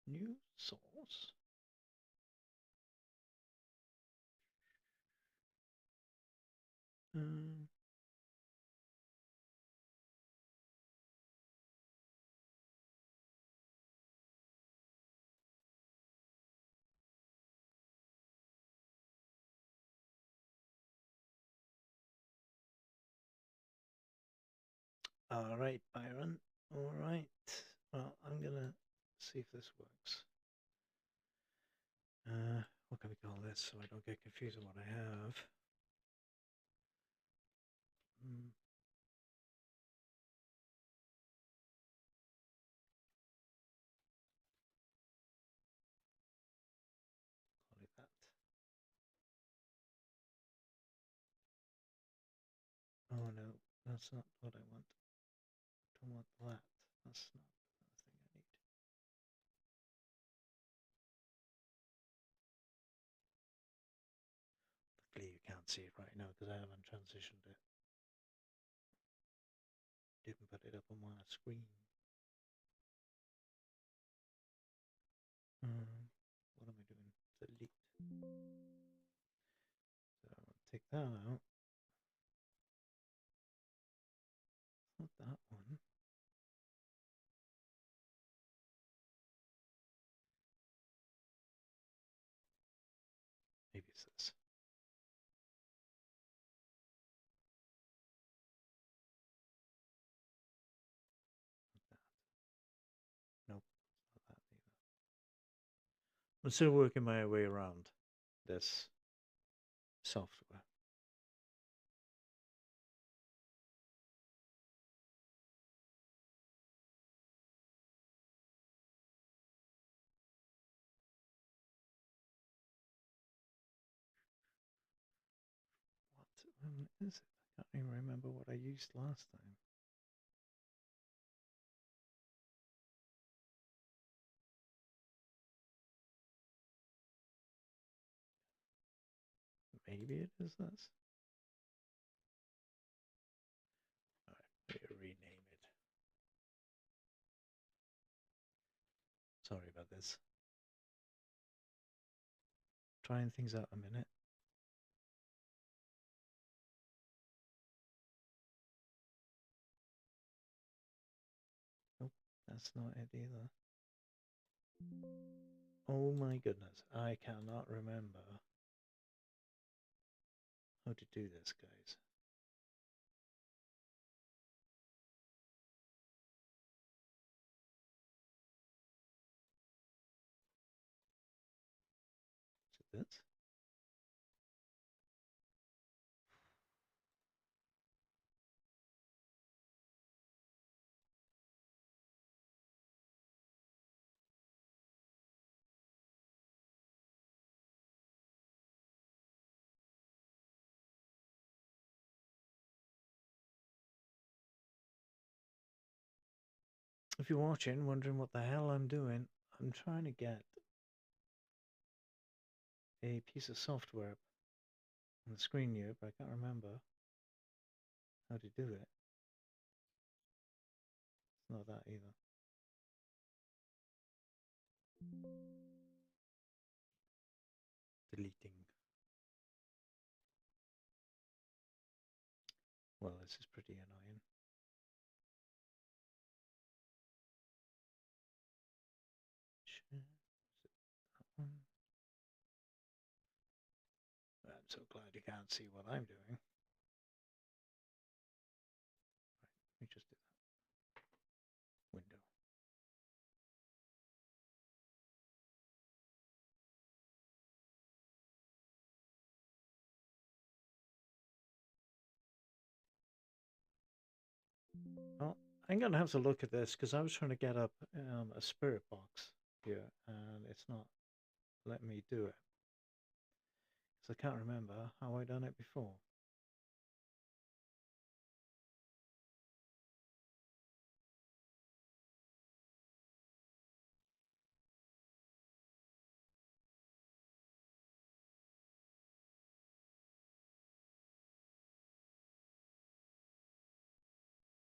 S1: here. New source. All right, Byron. All right. Well, I'm gonna see if this works. What can we call this so I don't get confused on what I have? Call it that. Oh no, that's not what I want. I don't want that. That's not the thing I need. Luckily you can't see it right now because I haven't transitioned it. Didn't put it up on my screen. What am I doing? Delete. So take that out. Not that one. Maybe it's this. Not that. Nope, not that either. I'm still working my way around this software. What is it? I can't even remember what I used last time. Maybe it is this. Alright, rename it. Sorry about this. Trying things out a minute. Nope, that's not it either. Oh my goodness, I cannot remember how to do this, guys. Is it this? If you're watching, wondering what the hell I'm doing, I'm trying to get a piece of software on the screen here, but I can't remember how to do it. It's not that either. Deleting. Well, this is pretty annoying. Share. Is it that one? I'm so glad you can't see what I'm doing. Right, let me just do that. Window. Well, I'm gonna have to look at this because I was trying to get up a spirit box here, and it's not letting me do it. Because I can't remember how I done it before.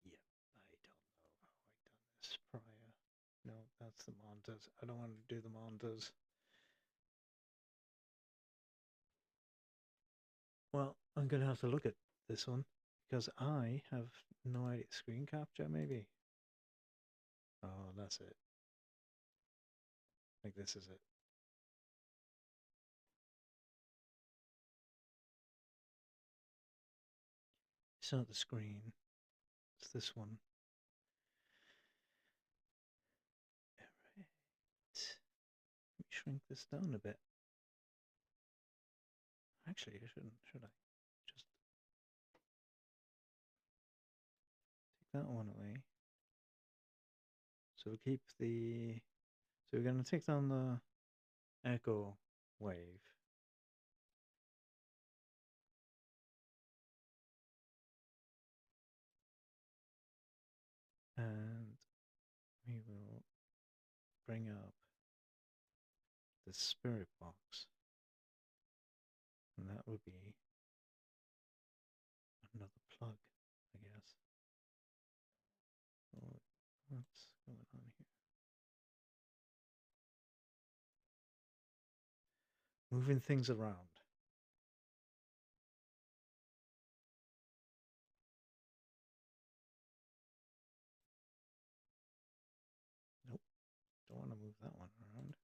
S1: Yep, I don't know how I done this prior. No, that's the monitors. I don't want to do the monitors. Well, I'm gonna have to look at this one because I have no idea. Screen capture, maybe. Oh, that's it. Like this is it. It's not the screen. It's this one. Alright. Let me shrink this down a bit. Actually, I shouldn't, should I? Just take that one away. So we'll keep the... So we're going to take down the echo wave. And we will bring up the spirit box. And that would be another plug, I guess. Oh, what's going on here? Moving things around. Nope, don't want to move that one around.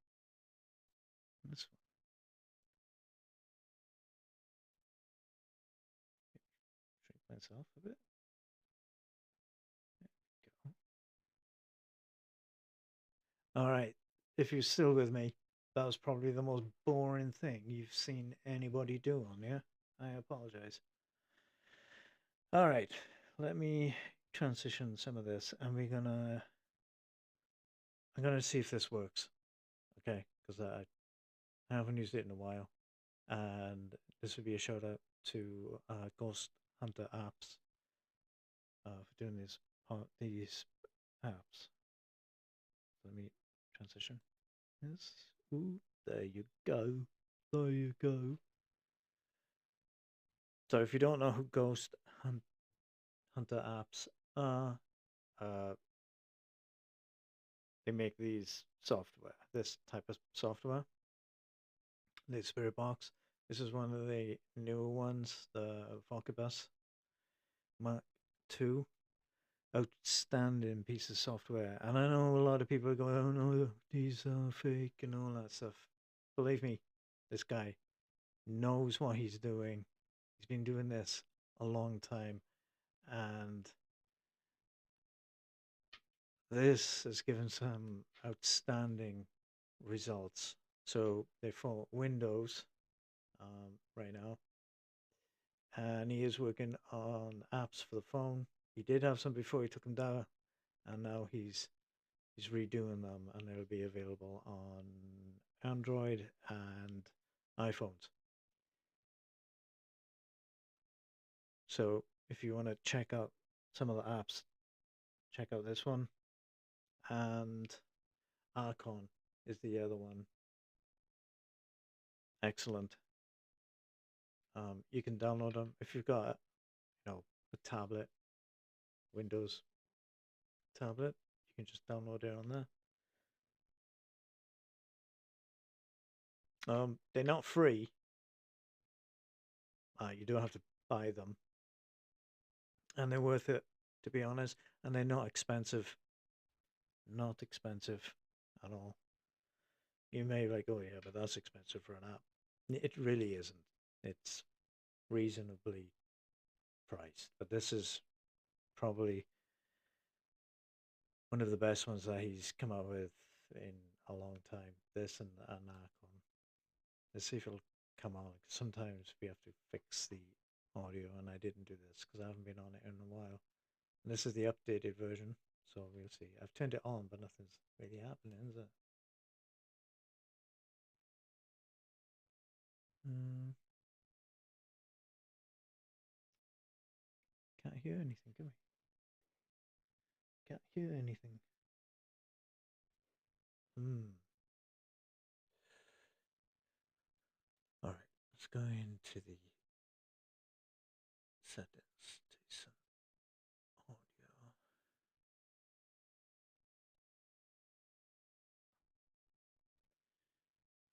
S1: This one. Shrink myself a bit. There we go. All right, if you're still with me, that was probably the most boring thing you've seen anybody do on here. I apologize. All right, let me transition some of this, and I'm gonna see if this works. Okay, because I haven't used it in a while, and this would be a shout out to Ghost Hunter apps for doing these apps. Let me transition this. Ooh, there you go. There you go. So if you don't know who Hunter apps are, uh, they make this type of software, the Spirit Box. This is one of the newer ones, the Vocabus Mark II. Outstanding piece of software. And I know a lot of people are going, oh no, these are fake and all that stuff. Believe me, this guy knows what he's doing. He's been doing this a long time. And this has given some outstanding results. So they're for Windows right now. And he is working on apps for the phone. He did have some before he took them down. And now he's redoing them, and they'll be available on Android and iPhones. So if you want to check out some of the apps, check out this one. And Archon is the other one. Excellent. You can download them if you've got, a tablet, Windows tablet. You can just download it on there. They're not free. You do have to buy them, and they're worth it, to be honest. And they're not expensive. Not expensive at all. You may be like, oh yeah, but that's expensive for an app. It really isn't. It's reasonably priced. But this is probably one of the best ones that he's come out with in a long time. This and Archon. Let's see if it'll come on. Sometimes we have to fix the audio, and I didn't do this because I haven't been on it in a while. And this is the updated version, so we'll see. I've turned it on, but nothing's really happening, is it? Can't hear anything, can we? Can't hear anything. All right, let's go into the settings to some audio.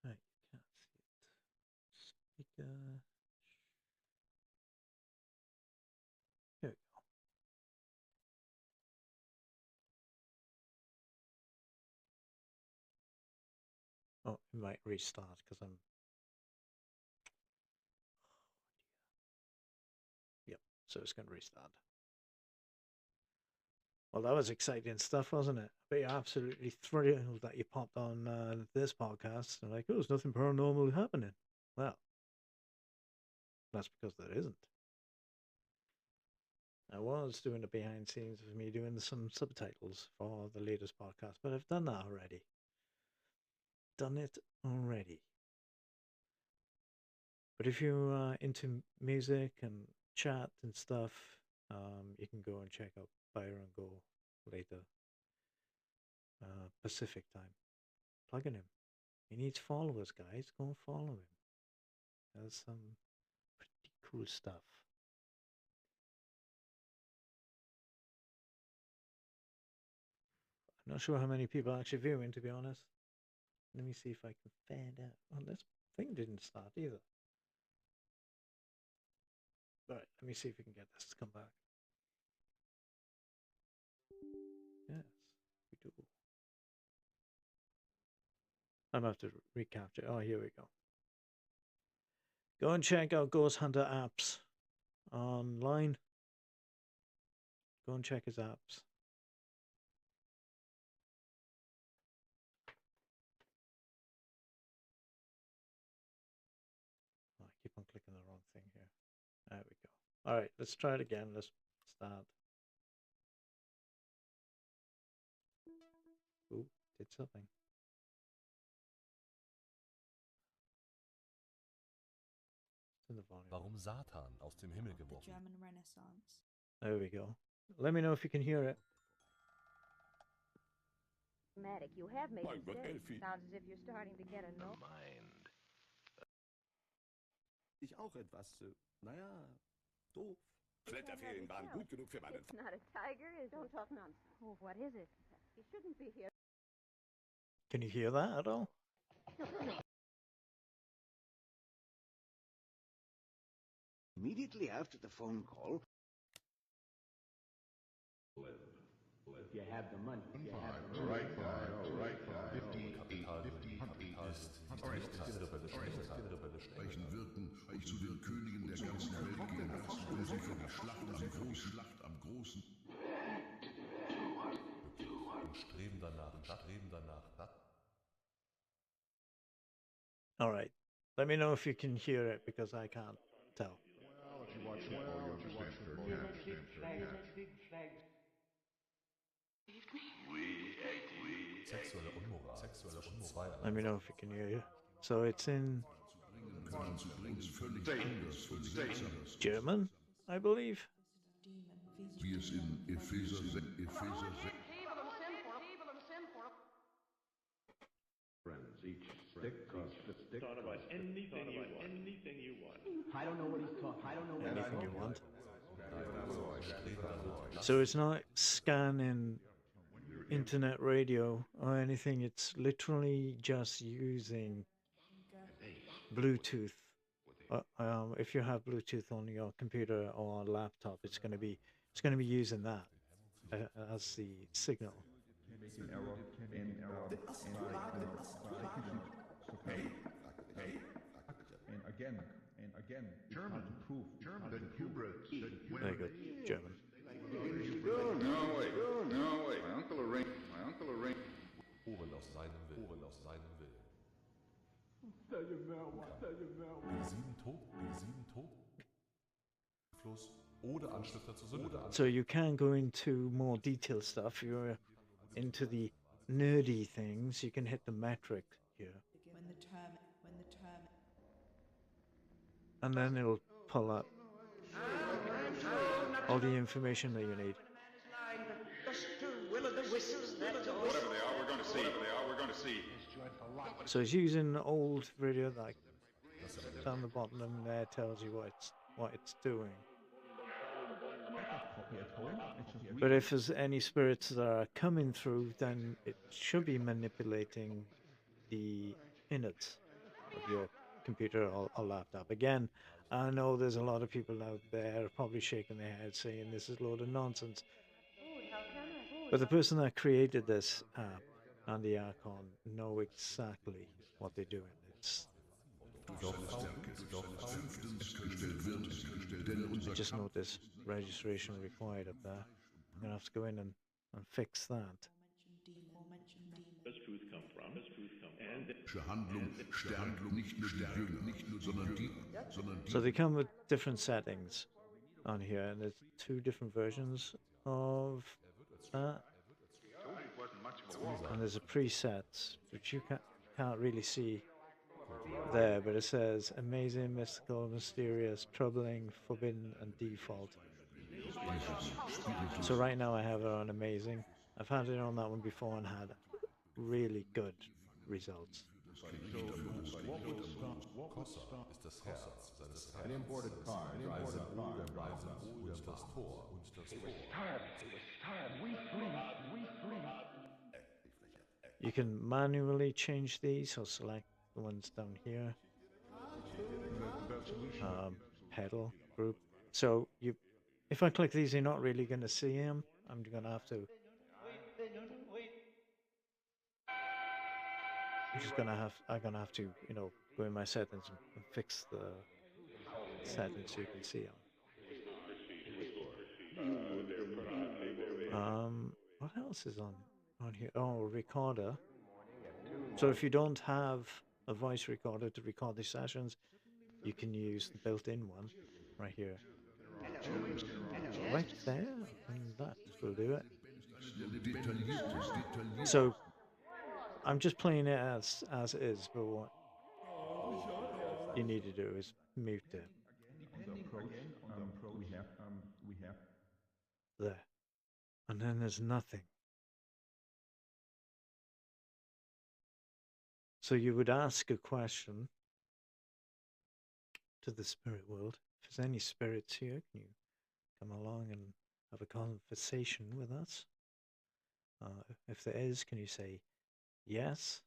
S1: Right, you can't see it. Speaker. Here we go. Oh, it might restart because I'm. Yep, so it's going to restart. Well, that was exciting stuff, wasn't it? But you're absolutely thrilled that you popped on this podcast and like, oh, there's nothing paranormal happening. Well, that's because there isn't. I was doing the behind scenes of me doing some subtitles for the latest podcast, but I've done that already. Done it already. But if you're into music and chat and stuff, you can go and check out Byron Go later. Pacific time. Plugging him. He needs followers, guys. Go and follow him. There's some pretty cool stuff. I'm not sure how many people are actually viewing, to be honest. Let me see if I can find out. Oh, this thing didn't start either. Right, let me see if we can get this to come back. Yes, we do. I'm going to have to recapture. Oh, here we go. Go and check out Ghost Hunter apps online. Go and check his apps. Oh, I keep on clicking the wrong thing here. There we go. All right, let's try it again. Let's start. Ooh, did something. In the volume.
S4: Warum Satan aus dem Himmel
S5: The
S4: geworfen.
S5: German Renaissance.
S1: There we go. Let me know if you can hear it.
S6: You have made
S4: Mein
S6: a
S4: Gott,
S6: mistake.
S4: Elfie.
S6: Sounds as if you're starting to get a no.
S4: Mind. Ich auch etwas, naja, doof. Kletterferien waren gut genug für meinen
S6: It's not a tiger, is
S5: Don't
S6: it?
S5: talk nonsense.
S6: Oh, what is it?
S5: He shouldn't be here.
S1: Can you hear that at all?
S7: Immediately after the phone call,
S8: If you have the money. If you have the
S9: All
S8: money.
S9: right, guy, all right, guy. Sprechen wirken und zu den Königen der ganzen Welt gehen, um sie für die Schlacht am großen
S4: und streben danach.
S1: All right. Let me know if you can hear it because I can't tell.
S4: Sexuelle Unmoral zwischen zwei
S1: Let me know if you can hear it. So it's in
S9: zu bringen, völlig anders, völlig anders,
S1: German, I believe.
S9: wie es in Epheser 6,
S8: Friends, each stick costs a stick. Anything you want. I don't know what he's talking. I don't know what
S1: Anything you want. So it's not scanning internet radio or anything. It's literally just using Bluetooth. If you have Bluetooth on your computer or laptop, it's going to be using that as the signal.
S10: And again, German proof. German Kubrick.
S1: There you go, German.
S10: No way. My uncle arranged.
S4: Ohren aus seinem Willen. G7 tot. Fluss oder Anstifter zur Sünde.
S1: So you can go into more detailed stuff. You're into the nerdy things. You can hit the metric here.
S11: When the term
S1: And then it'll pull up all the information that you need.
S10: Whatever they are, we're going to see.
S1: So it's using an old video like down the bottom and there tells you what it's doing. But if there's any spirits that are coming through, then it should be manipulating the innards of your computer or laptop. Again, I know there's a lot of people out there probably shaking their heads saying this is a load of nonsense. But the person that created this app and the icon know exactly what they're doing. It's I just noticed registration required up there. I'm gonna have to go in and fix that.
S9: Handlung stärkt nicht nur die Jünger, sondern
S1: So they come with different settings on here, and there's two different versions of that. And there's a preset which you can't really see there, but it says amazing, mystical, mysterious, troubling, forbidden, and default. So right now I have it on amazing. I've had it on that one before and had really good results.
S4: Ist das Herz seines
S10: An imported car.
S4: Reise und das Tor.
S1: You can manually change these, so select the ones down here. Pedal group. So if I click these, you're not really going to see them. I'm gonna have to. I'm gonna have to, go in my settings and fix the settings so you can see them. What else is on here? Oh, recorder. So if you don't have a voice recorder to record these sessions, you can use the built-in one right here. Right there, and that will do it. So I'm just playing it as is, but what you need to do is mute it. There. And then there's nothing. So you would ask a question to the spirit world, there's any spirits here, can you come along and have a conversation with us? If there is, can you say yes?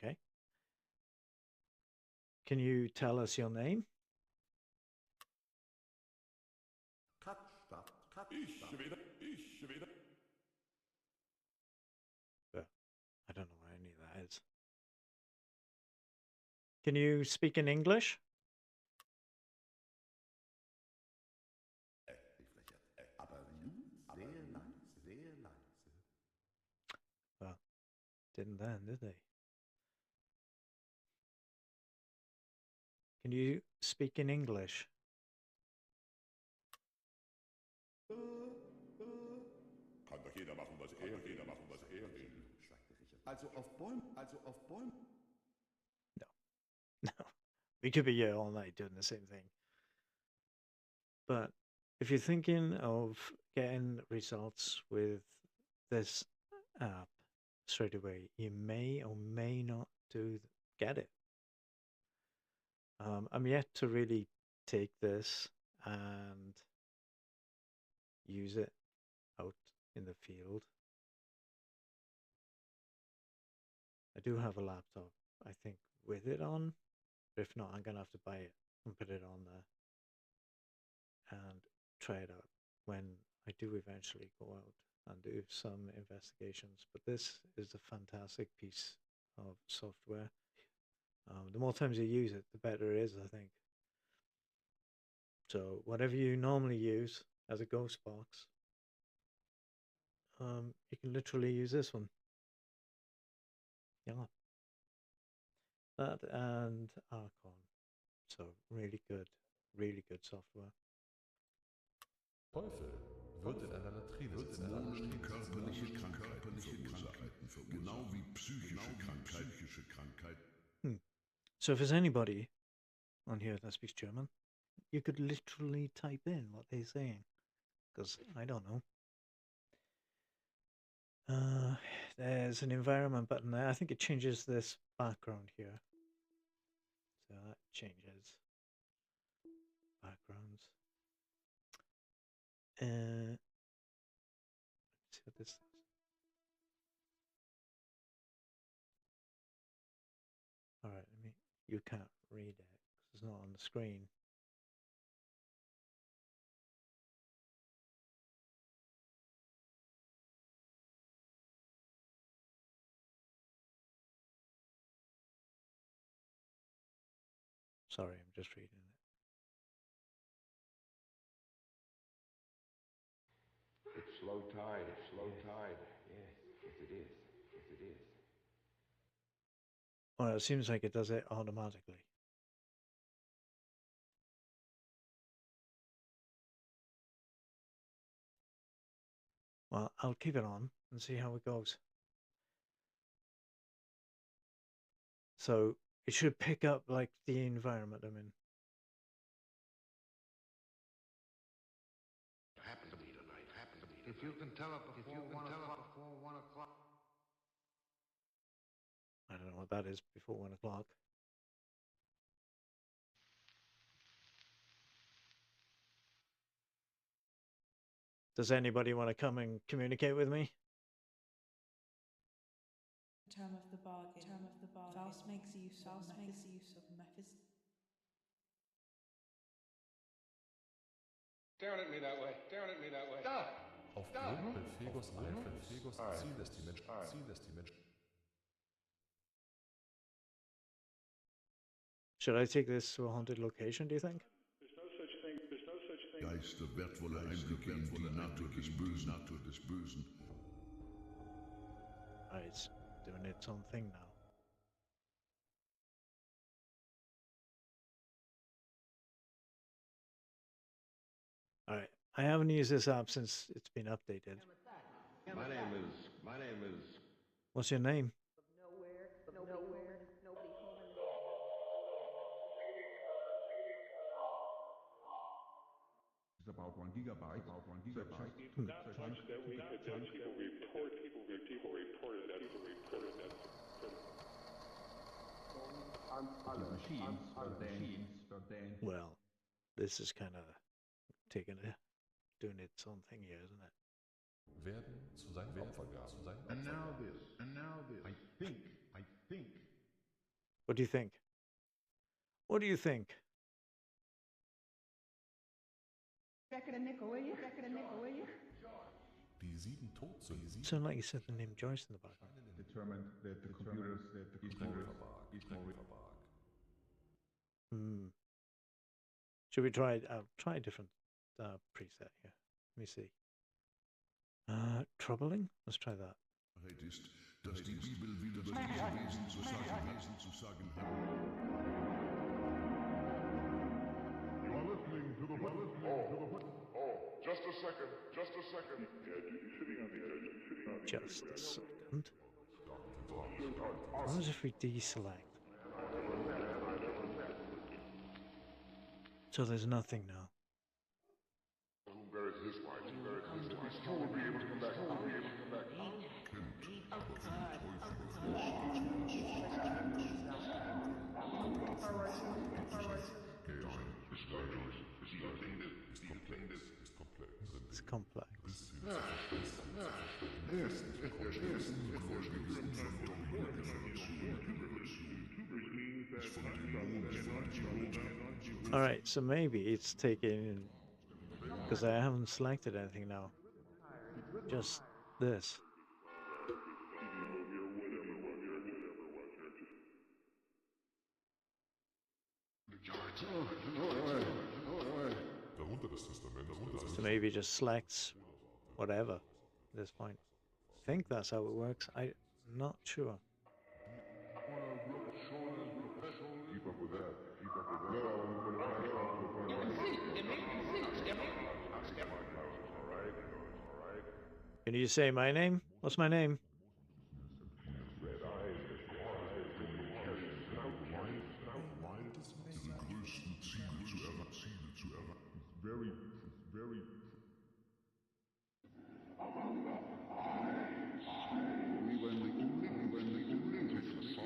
S1: Okay. Can you tell us your name? I don't know what any of that is. Can you speak in English? Well, didn't then, did they? Can you speak in English?
S9: Kann doch jeder machen, was er will. Also auf Bäumen.
S1: No. No. We could be here all night doing the same thing. But if you're thinking of getting results with this app straight away, you may or may not get it. I'm yet to really take this and use it out in the field. I do have a laptop, I think, with it on. But if not, I'm gonna have to buy it and put it on there and try it out when I do eventually go out and do some investigations. But this is a fantastic piece of software. The more times you use it, the better it is, I think. So whatever you normally use as a ghost box, you can literally use this one. Yeah. That and Archon. So really good software.
S4: Teufel wird in einer Latrine sitzen.
S9: Dämonen körperliche Krankheiten verursachen, genau wie psychische Krankheit.
S1: So if there's anybody on here that speaks German, you could literally type in what they're saying, because I don't know. There's an environment button there. I think it changes this background here. So that changes backgrounds. Let's see what this is. All right, you can't read it because it's not on the screen. Sorry, I'm just reading it.
S5: It's low tide. Yes, it is.
S1: Well, it seems like it does it automatically. Well, I'll keep it on and see how it goes. So it should pick up like the environment I'm in.
S5: Happened to me tonight. If you can tell it before 1 o'clock.
S1: I don't know what that is before 1 o'clock. Does anybody want to come and communicate with me?
S11: Term of the bargain. Faust makes use of methods.
S5: Down at me that way. Stop!
S4: Aufgrund Belfegos Einfluss Ziel ist die Menschen.
S1: Should I take this to a haunted location, do you think?
S9: Geister wertvolle Einblicke in die Natur des Bösen.
S1: It's doing its own thing now. Alright, I haven't used this app since it's been updated.
S5: My name is.
S1: What's your name?
S9: is about 1 gigabyte.
S8: Not much that we could people reported that.
S1: Well, this is kind of doing its own thing here, isn't it?
S4: werden zu seinen Opfergaben.
S9: And now this. I think.
S1: What do you think? What do you think?
S4: Die 7 Todsünden
S1: Sound like you said the name Joyce in the background.
S9: Determined that the computers
S1: Should we try? I'll try a different preset here. Let me see. Troubling. Let's try that.
S9: ist, dass die Bibel wieder das Wesen zu sagen hat.
S10: You are listening to the just a second.
S1: Just a second. What happens if we deselect? So there's nothing now.
S10: Who bears his wife? Who will be able to come back?
S1: It's complex. All right, so maybe it's taking, because I haven't selected anything now. Just this. So maybe it just selects whatever at this point. I think that's how it works. I'm not sure. Can you say my name? What's my name?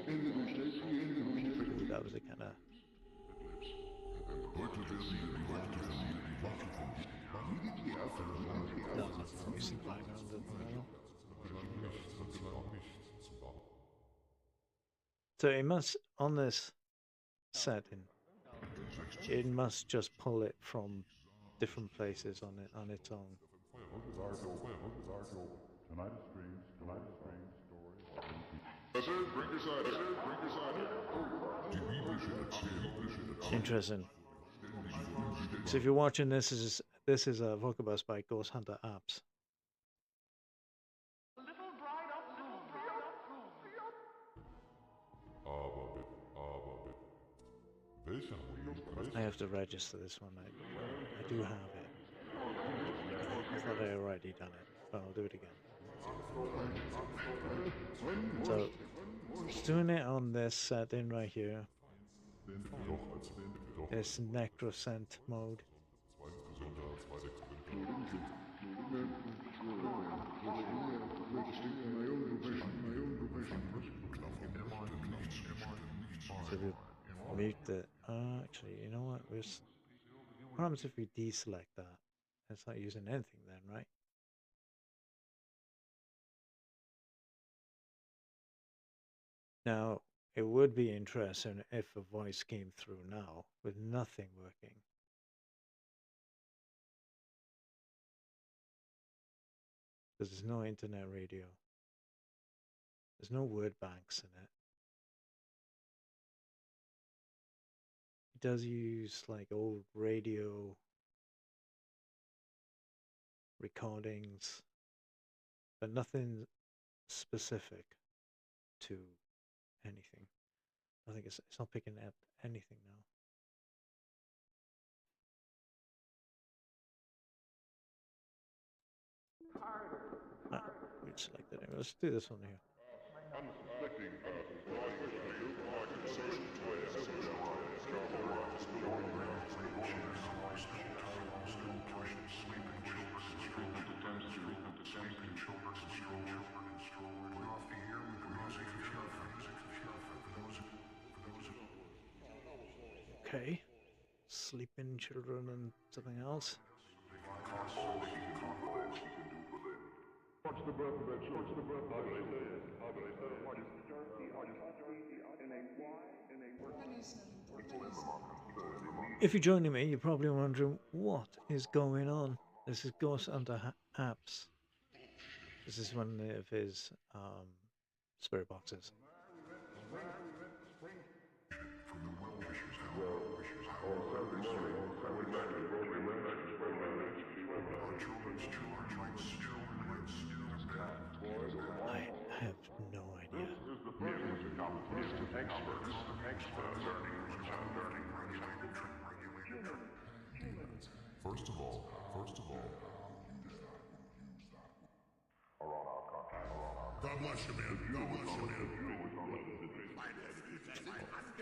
S1: Ooh, that was a kind of... So it must, on this setting, it must just pull it from different places on its own. Interesting. So if you're watching this is a Vocabus by Ghost Hunter Apps. I have to register this one. I do have it. I thought I already done it, but I'll do it again. So it's doing it on this setting right here. It's necroscent mode. So we mute the. Actually, you know what? What happens if we deselect that? It's not using anything then, right? Now, it would be interesting if a voice came through now with nothing working. Because there's no internet radio. There's no word banks in it. It does use like old radio recordings, but nothing specific to anything. I think it's not picking up anything now. We selected it. Let's do this one here. Okay. Sleeping children and something else. If you're joining me, you're probably wondering what is going on. This is Ghost Under Apps. This is one of his spirit boxes. I have no idea.
S9: First of all, God bless you, man. God bless you, man.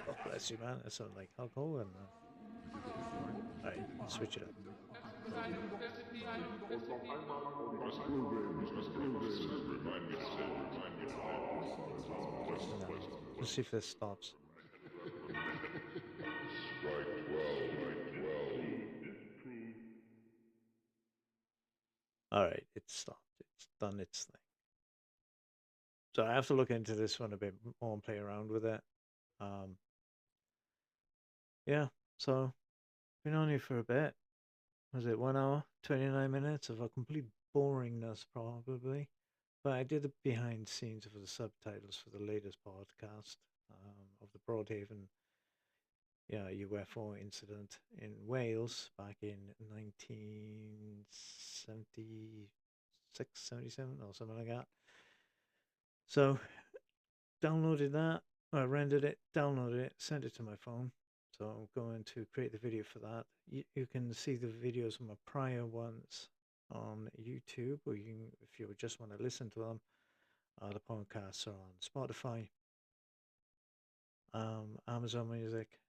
S1: God bless you, man. That sounds like Hulk Hogan. Alright, switch it up. No. Let's see if this stops. Alright, it stopped. It's done its thing. So I have to look into this one a bit more and play around with it. Yeah, so been on here for a bit. Was it 1 hour, 29 minutes of a complete boringness, probably? But I did the behind scenes for the subtitles for the latest podcast of the Broadhaven UFO incident in Wales back in 1976, 77, or something like that. So, downloaded that, I rendered it, downloaded it, sent it to my phone. So I'm going to create the video for that. You can see the videos of my prior ones on YouTube, or you can, if you just want to listen to them, the podcasts are on Spotify, Amazon Music,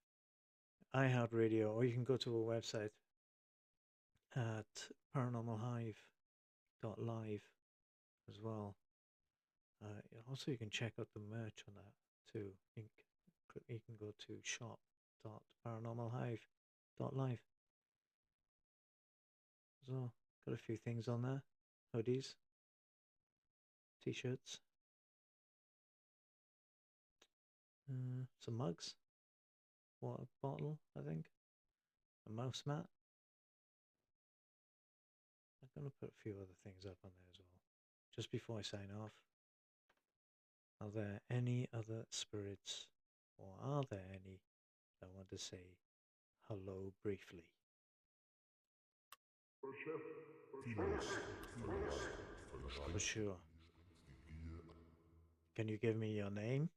S1: iHeartRadio, or you can go to a website at paranormalhive.live as well. Also, you can check out the merch on that too. You can go to shop.paranormalhive.live. So, got a few things on there. Hoodies, t-shirts, some mugs, water bottle, I think, a mouse mat. I'm going to put a few other things up on there as well. Just before I sign off, are there any other spirits, or are there any that want to say hello briefly? For sure. Can you give me your name?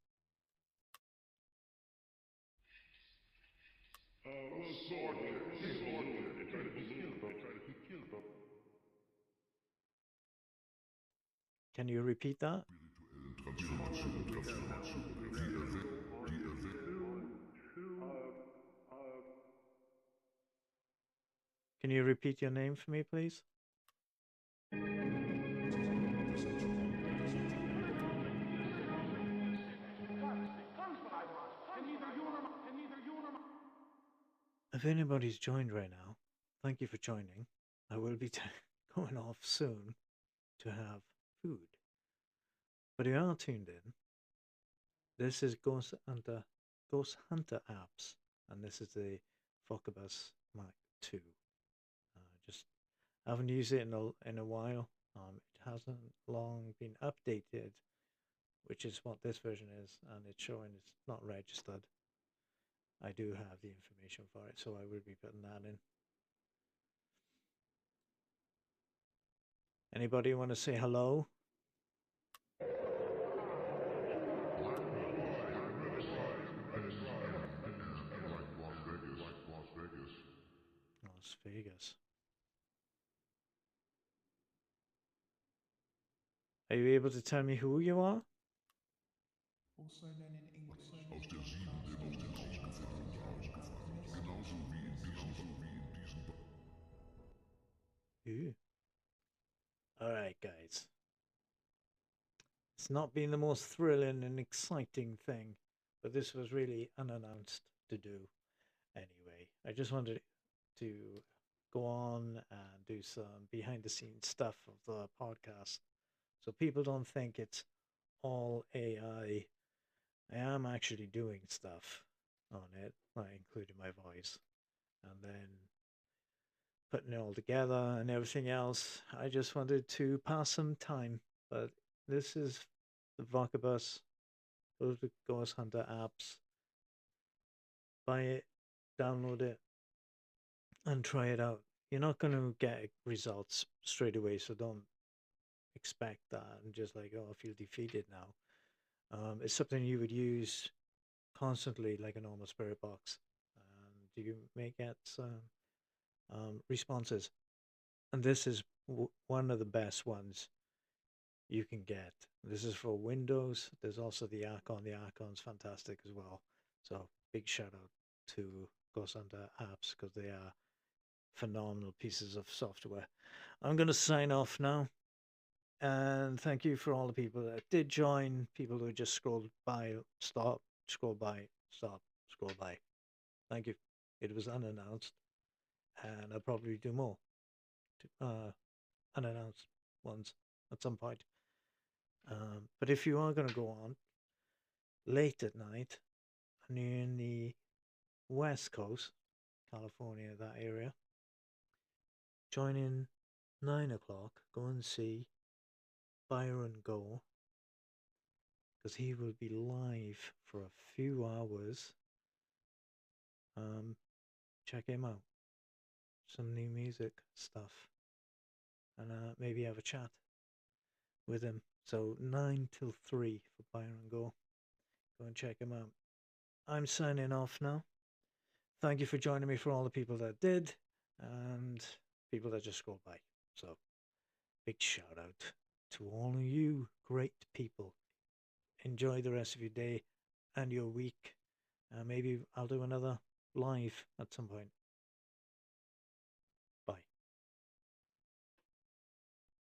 S1: Can you repeat that? Can you repeat your name for me, please? If anybody's joined right now, thank you for joining. I will be going off soon to have food. But if you are tuned in, this is Ghost Hunter Apps, and this is the Focus Mark II. Just haven't used it in a while. It hasn't long been updated, which is what this version is, and it's showing it's not registered. I do have the information for it, so I will be putting that in. Anybody want to say hello? Las Vegas. Are you able to tell me who you are?
S11: Also learning English.
S9: Aus der Sieben wird aus den Ausgefallenen herausgefahren. Genauso wie in diesem
S1: Ooh. Alright, guys. It's not been the most thrilling and exciting thing, but this was really unannounced to do anyway. anyway, I just wanted to go on and do some behind the scenes stuff of the podcast so people don't think it's all AI. I am actually doing stuff on it, like including my voice, and then putting it all together and everything else. I just wanted to pass some time, but this is the Vocabus. Go to Ghost Hunter apps, buy it, download it, and try it out. You're not going to get results straight away, so don't expect that and just like, oh, I feel defeated now. It's something you would use constantly, like a normal spirit box, and you may get responses. And this is one of the best ones you can get. This is for Windows. There's also the Archon. The Archon's fantastic as well. So big shout out to Ghost Hunter apps because they are phenomenal pieces of software. I'm going to sign off now. And thank you for all the people that did join, people who just scrolled by, stop, scroll by, stop, scroll by. Thank you. It was unannounced, and I'll probably do more unannounced ones at some point. But if you are going to go on late at night and you're in the West Coast, California, that area, join in 9 o'clock, go and see Byron Go, because he will be live for a few hours. Check him out. Some new music stuff. And maybe have a chat with him. So 9 till 3 for Byron Go. Go and check him out. I'm signing off now. Thank you for joining me, for all the people that did and people that just scrolled by. So big shout out to all of you great people. Enjoy the rest of your day and your week. Maybe I'll do another live at some point.